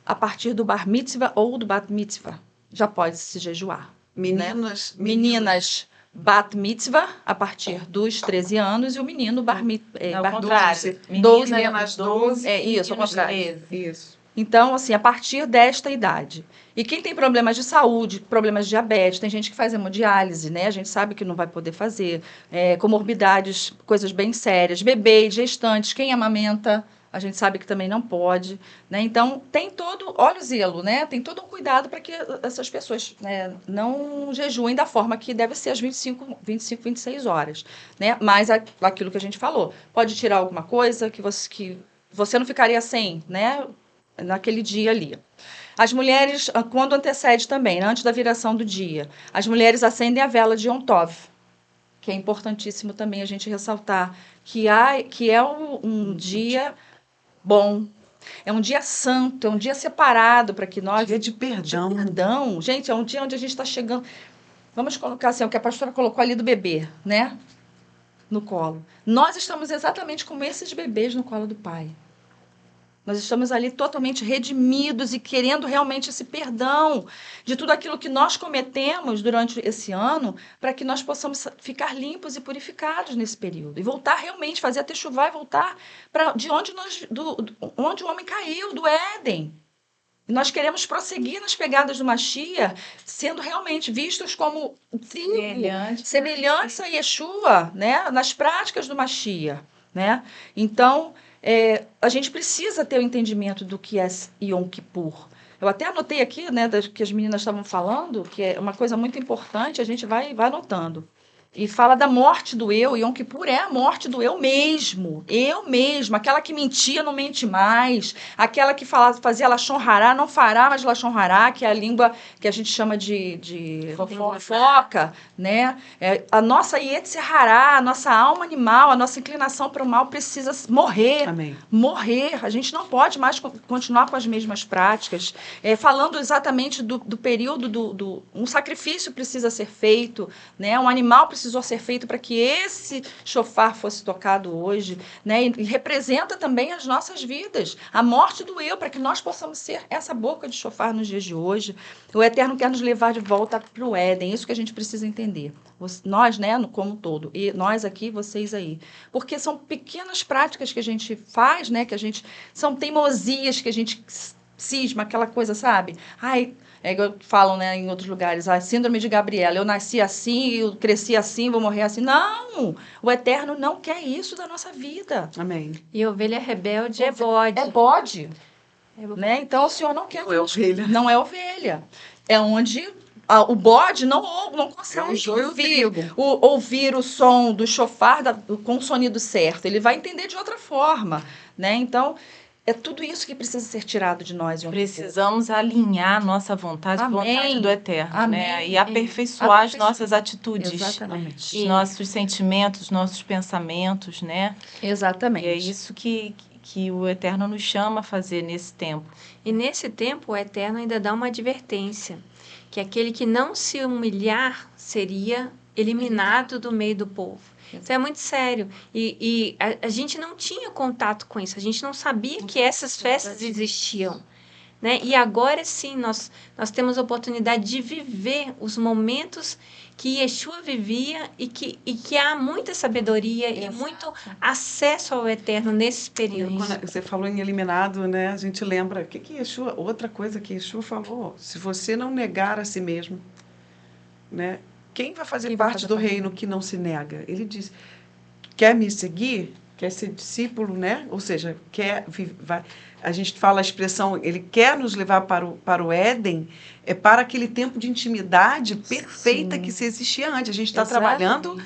A partir do bar mitzvah ou do bat mitzvah. Já pode se jejuar. Meninas, bat mitzvah, a partir dos 13 anos, e o menino bar mitzvah. Ao bar contrário. 12, Meninas 12. Isso, ao meninos contrário. 13. Isso. Então, assim, a partir desta idade. E quem tem problemas de saúde, problemas de diabetes, tem gente que faz hemodiálise, né? A gente sabe que não vai poder fazer. Comorbidades, coisas bem sérias. Bebês, gestantes, quem amamenta, a gente sabe que também não pode, né? Então, tem todo, olha o zelo, né? Tem todo um cuidado para que essas pessoas, né, não jejuem da forma que deve ser às 26 horas, né? Mas aquilo que a gente falou, pode tirar alguma coisa que você não ficaria sem, né? Naquele dia ali. As mulheres, quando antecede também, né, antes da viração do dia, as mulheres acendem a vela de Yom Tov, que é importantíssimo também a gente ressaltar, que é um dia bom, é um dia santo, é um dia separado para que nós... Dia de perdão. Perdão. Gente, é um dia onde a gente está chegando... Vamos colocar assim, o que a pastora colocou ali do bebê, né? No colo. Nós estamos exatamente como esses bebês no colo do Pai. Nós estamos ali totalmente redimidos e querendo realmente esse perdão de tudo aquilo que nós cometemos durante esse ano, para que nós possamos ficar limpos e purificados nesse período. E voltar realmente, fazer a techuvá e voltar para de onde onde o homem caiu, do Éden. E nós queremos prosseguir nas pegadas do Mashiach, sendo realmente vistos como semelhantes a Yeshua, né? Nas práticas do Mashiach, né? Então... a gente precisa ter o entendimento do que é Yom Kippur. Eu até anotei aqui, né, que as meninas estavam falando, que é uma coisa muito importante, a gente vai anotando. E fala da morte do eu, e Yom Kippur é a morte do eu mesmo, aquela que mentia não mente mais, aquela que fazia Lashon Hará, não fará mais Lashon Hará, que é a língua que a gente chama de fofoca, né? A nossa Yetzer Hará, a nossa alma animal, a nossa inclinação para o mal precisa morrer. Amém. Morrer, a gente não pode mais continuar com as mesmas práticas. Falando exatamente do período, um sacrifício precisa ser feito, né? Um animal precisou ser feito para que esse shofar fosse tocado hoje, né? E representa também as nossas vidas, a morte do eu, para que nós possamos ser essa boca de shofar nos dias de hoje. O Eterno quer nos levar de volta para o Éden, isso que a gente precisa entender. Nós, né, como um todo, e nós aqui, vocês aí. Porque são pequenas práticas que a gente faz, né, são teimosias que a gente cisma, aquela coisa, sabe? Ai, é igual que falam, né, em outros lugares, a síndrome de Gabriela, eu nasci assim, eu cresci assim, vou morrer assim. Não! O Eterno não quer isso da nossa vida. Amém. E ovelha rebelde é bode. É bode. Né? Então, o Senhor não quer... Não é ovelha. Não é ovelha. É onde... o bode não consegue ouvir o som do shofar com o sonido certo. Ele vai entender de outra forma, né? Então, é tudo isso que precisa ser tirado de nós. Precisamos alinhar nossa vontade com a vontade do Eterno, né? E aperfeiçoar as nossas atitudes. Exatamente. Os nossos sentimentos, nossos pensamentos, né? Exatamente. E é isso que o Eterno nos chama a fazer nesse tempo. E nesse tempo, o Eterno ainda dá uma advertência, que aquele que não se humilhar seria eliminado do meio do povo. Isso é muito sério. E a gente não tinha contato com isso, a gente não sabia que essas festas existiam. Né? E agora sim, nós temos a oportunidade de viver os momentos que Yeshua vivia e que há muita sabedoria e muito acesso ao Eterno nesse período. Quando você falou em eliminado, né? A gente lembra, o que Yeshua, outra coisa que Yeshua falou, se você não negar a si mesmo, né? Quem vai fazer parte do reino que não se nega? Ele diz, quer me seguir? Quer ser discípulo, né? Ou seja, a gente fala a expressão, ele quer nos levar para o Éden, para aquele tempo de intimidade perfeita que se existia antes. A gente está trabalhando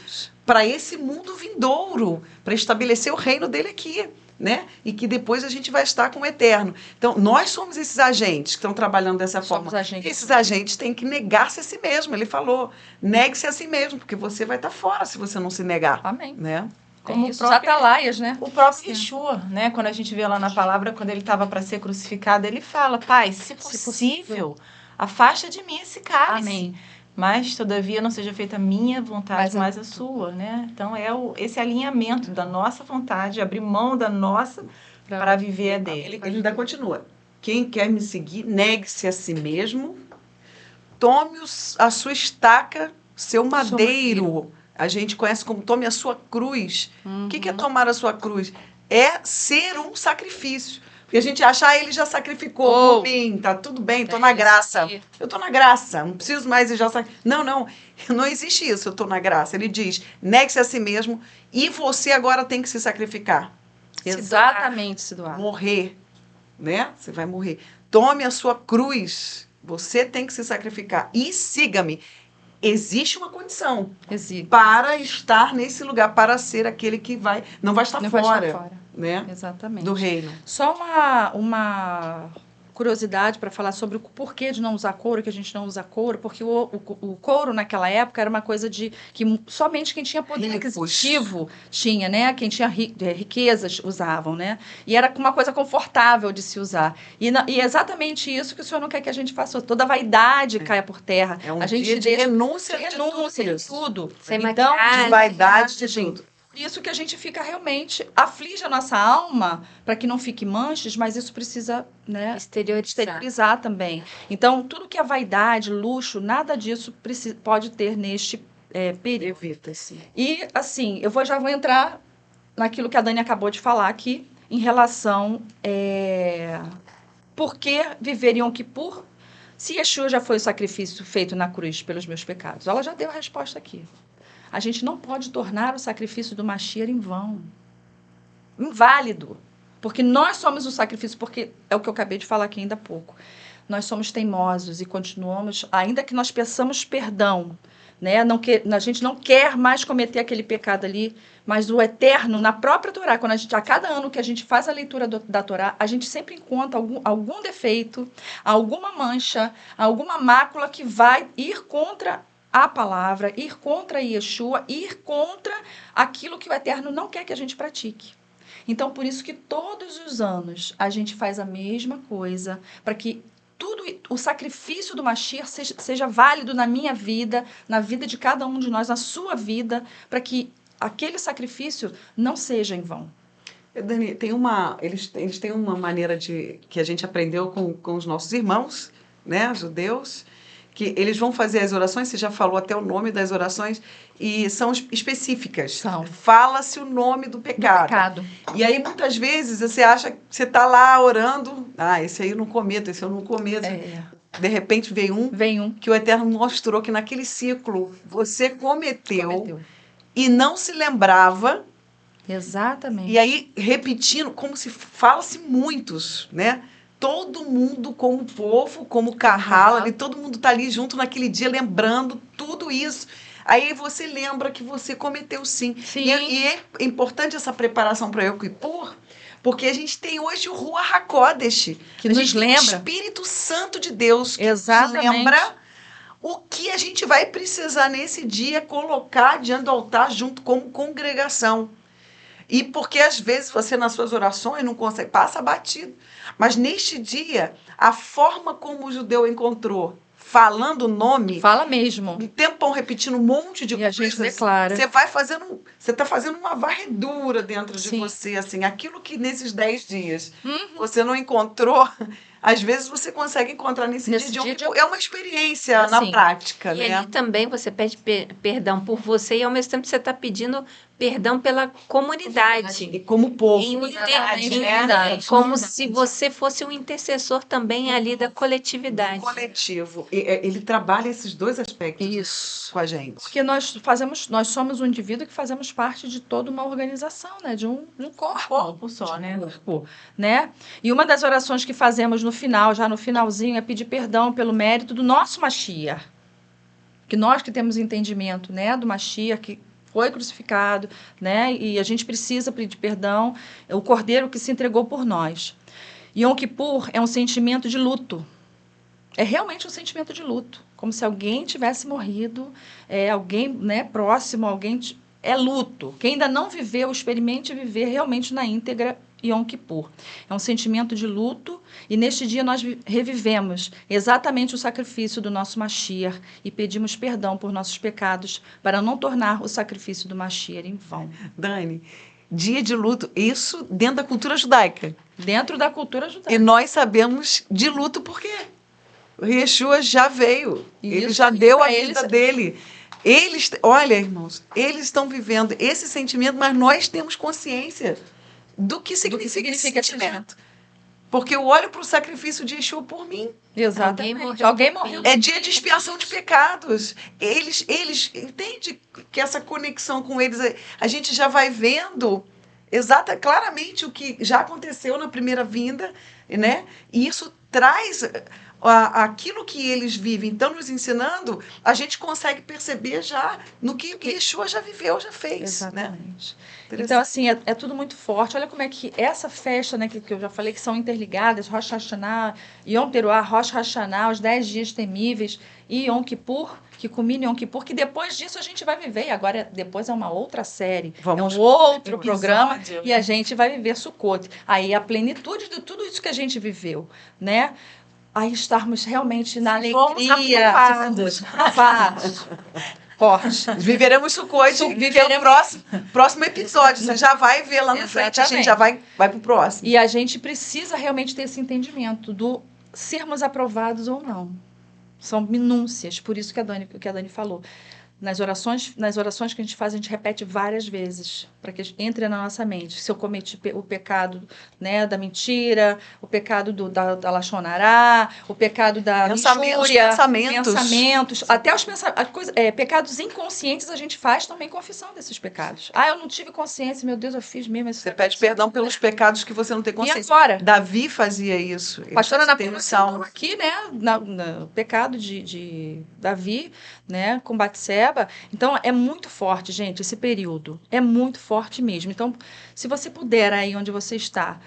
para esse mundo vindouro, para estabelecer o reino dele aqui. né? E que depois a gente vai estar com o eterno. Então, nós somos esses agentes que estão trabalhando dessa Somos forma. agentes. Esses agentes têm que negar-se a si mesmo. Ele falou, negue-se a si mesmo, porque você vai estar fora se você não se negar, Amém. né? Como Como o os próprio- atalaias, né? O próprio Yeshua, né? Quando a gente vê lá na palavra, quando ele estava para ser crucificado, ele fala, Pai, se possível, afasta de mim esse cálice. Amém. Mas, todavia, não seja feita a minha vontade, Mas mas a sua, né? Então, esse alinhamento da nossa vontade, abrir mão da nossa para viver a dele. Ele ainda continua. Quem quer me seguir, negue-se a si mesmo, tome a sua estaca, seu madeiro. A gente conhece como tome a sua cruz. O que é tomar a sua cruz? É ser um sacrifício. Porque a gente acha, ele já sacrificou por mim, tá tudo bem, tô na graça. Eu tô na graça, não preciso mais, Não, não existe isso, eu tô na graça. Ele diz, negue-se a si mesmo e você agora tem que se sacrificar. Exatamente, se doar. Morrer, né? Você vai morrer. Tome a sua cruz. Você tem que se sacrificar. E siga-me. Existe uma condição Existe. para estar nesse lugar, para ser aquele que não vai estar Não vai fora, estar fora. né? Exatamente. Do reino. Só uma curiosidade para falar sobre o porquê de não usar couro, que a gente não usa couro, porque o couro naquela época era uma coisa que somente quem tinha poder Ricos. aquisitivo tinha, né? Quem tinha riquezas usavam, né? E era uma coisa confortável de se usar. E é exatamente isso que o senhor não quer que a gente faça. Toda a vaidade caia por terra. É um a gente dia de deixa renúncia de renúncia de tudo isso. tudo. Sem Então, maquiagem. De vaidade, de gente, tudo. por isso que a gente fica realmente, aflige a nossa alma para que não fique manchas, mas isso precisa, né, exteriorizar também. Então, tudo que é vaidade, luxo, nada disso pode ter neste período. Evita-se. E, assim, já vou entrar naquilo que a Dani acabou de falar aqui, em relação por que viver Yom Kippur, se Yeshua já foi o sacrifício feito na cruz pelos meus pecados. Ela já deu a resposta aqui. A gente não pode tornar o sacrifício do Mashiach em vão. Inválido. Porque nós somos o sacrifício, porque é o que eu acabei de falar aqui ainda há pouco. Nós somos teimosos e continuamos, ainda que nós peçamos perdão, né? A gente não quer mais cometer aquele pecado ali, mas o eterno, na própria Torá, a cada ano que a gente faz a leitura da Torá, a gente sempre encontra algum defeito, alguma mancha, alguma mácula que vai ir contra a palavra, ir contra Yeshua, ir contra aquilo que o Eterno não quer que a gente pratique. Então, por isso que todos os anos a gente faz a mesma coisa, para que o sacrifício do Mashiach seja válido na minha vida, na vida de cada um de nós, na sua vida, para que aquele sacrifício não seja em vão. Dani, eles têm uma maneira que a gente aprendeu com os nossos irmãos, né, judeus, que eles vão fazer as orações, você já falou até o nome das orações, e são específicas. São. Fala-se o nome do pecado. E aí, muitas vezes, você acha que você está lá orando, esse aí eu não cometo, esse eu não cometo. De repente, vem um que o Eterno mostrou que naquele ciclo você cometeu. E não se lembrava. Exatamente. E aí, repetindo, como se fala-se muitos, né? Todo mundo como povo, como Carral, ali, todo mundo está ali junto naquele dia, lembrando tudo isso. Aí você lembra que você cometeu sim. E é importante essa preparação para Yom Kippur, porque a gente tem hoje o Ruach HaKodesh, que nos lembra. O Espírito Santo de Deus, que exatamente. Nos lembra o que a gente vai precisar nesse dia colocar diante do altar junto como congregação. E porque às vezes você nas suas orações não consegue, passa batido. Mas neste dia, a forma como o judeu encontrou, falando o nome... Fala mesmo. Um tempão repetindo um monte de coisas. E a gente declara. Você está fazendo uma varredura dentro de você, assim, aquilo que nesses 10 dias você não encontrou... Às vezes você consegue encontrar nesse dia. É uma experiência na prática, né? E ali também você pede perdão por você e ao mesmo tempo você está pedindo perdão pela comunidade. E como povo. Em unidade. Como se você fosse um intercessor também ali da coletividade. Coletivo. Ele trabalha esses dois aspectos com a gente. Porque nós somos um indivíduo que fazemos parte de toda uma organização, né? De um corpo só, né? Né? E uma das orações que fazemos no final, já no finalzinho, é pedir perdão pelo mérito do nosso Mashiach. Que nós que temos entendimento, né, do Mashiach, que foi crucificado, né? E a gente precisa pedir perdão, é o Cordeiro que se entregou por nós. Yom Kippur é um sentimento de luto. É realmente um sentimento de luto, como se alguém tivesse morrido, alguém, né, próximo, é luto. Quem ainda não viveu, experimente viver realmente na íntegra Yom Kippur. É um sentimento de luto e neste dia nós revivemos exatamente o sacrifício do nosso Mashiach e pedimos perdão por nossos pecados para não tornar o sacrifício do Mashiach em vão. Dani, dia de luto, isso dentro da cultura judaica. Dentro da cultura judaica. E nós sabemos de luto porque o Yeshua já veio, ele já deu a vida dele. Eles, olha, irmãos, eles estão vivendo esse sentimento, mas nós temos consciência do que significa esse sentimento. Porque eu olho para o sacrifício de Yeshua por mim. Exatamente. Alguém morreu. É dia de expiação de pecados. Eles entende que essa conexão com eles, a gente já vai vendo claramente o que já aconteceu na primeira vinda, né? E isso traz aquilo que eles vivem, estão nos ensinando, a gente consegue perceber já no que Yeshua já viveu, já fez. Exatamente. Né? Então, assim, é tudo muito forte. Olha como é que essa festa, né, que eu já falei, que são interligadas, Rosh Hashanah, Yom Teruah, Rosh Hashanah, os 10 dias temíveis, e Yom Kippur, que culmina em Yom Kippur, que depois disso a gente vai viver, e agora depois é uma outra série, é um outro programa, e a gente vai viver Sukkot. Aí a plenitude de tudo isso que a gente viveu, né? Aí estarmos realmente na alegria. Aprovados. Forte. Viveremos Sukkot. Viveremos próximo episódio. Você já vai ver lá na frente. A gente já vai para o próximo. E a gente precisa realmente ter esse entendimento do sermos aprovados ou não. São minúcias. Por isso que a Dani falou. Nas orações que a gente faz, a gente repete várias vezes, para que entre na nossa mente. Se eu cometi o pecado, né, da mentira, o pecado da Lachonará, o pecado da luxúria, pensamentos, até os pecados inconscientes, a gente faz também confissão desses pecados. Eu não tive consciência, meu Deus, eu fiz mesmo. Você pede perdão pelos pecados que você não tem consciência. E agora? Davi fazia isso. Pastora Ana Paula aqui, né, no pecado de Davi, né, com Batseba. Então, é muito forte, gente, esse período. É muito forte mesmo. Então, se você puder aí onde você está,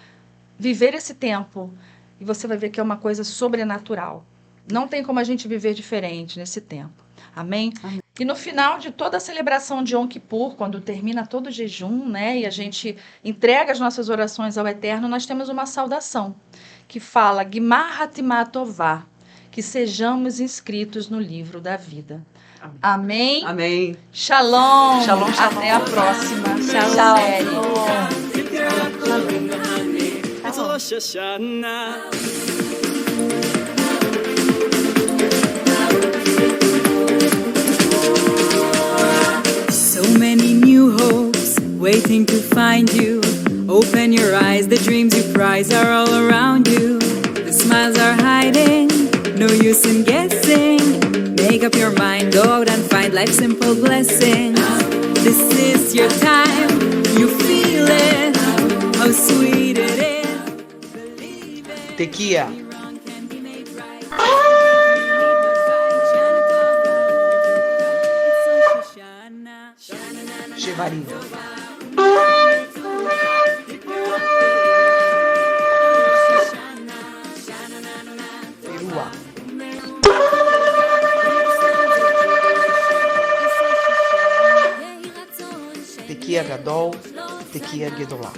viver esse tempo, e você vai ver que é uma coisa sobrenatural. Não tem como a gente viver diferente nesse tempo. Amém? Amém. E no final de toda a celebração de Yom Kippur, quando termina todo o jejum, né, e a gente entrega as nossas orações ao Eterno, nós temos uma saudação que fala Gimar Hatimah Tová, que sejamos inscritos no livro da vida. Amém. Amém. Shalom. Shalom, shalom. Até a próxima. So many new hopes waiting to find you. Open your eyes, the dreams you prize are all around you. The smiles are hiding, no use in guessing. Make up your mind, go out and find life's simple blessings. This is your time, you feel it, how sweet it is. Tequia. Chevarinho. Perua. Tequia Gadol, Tequia Gedolá.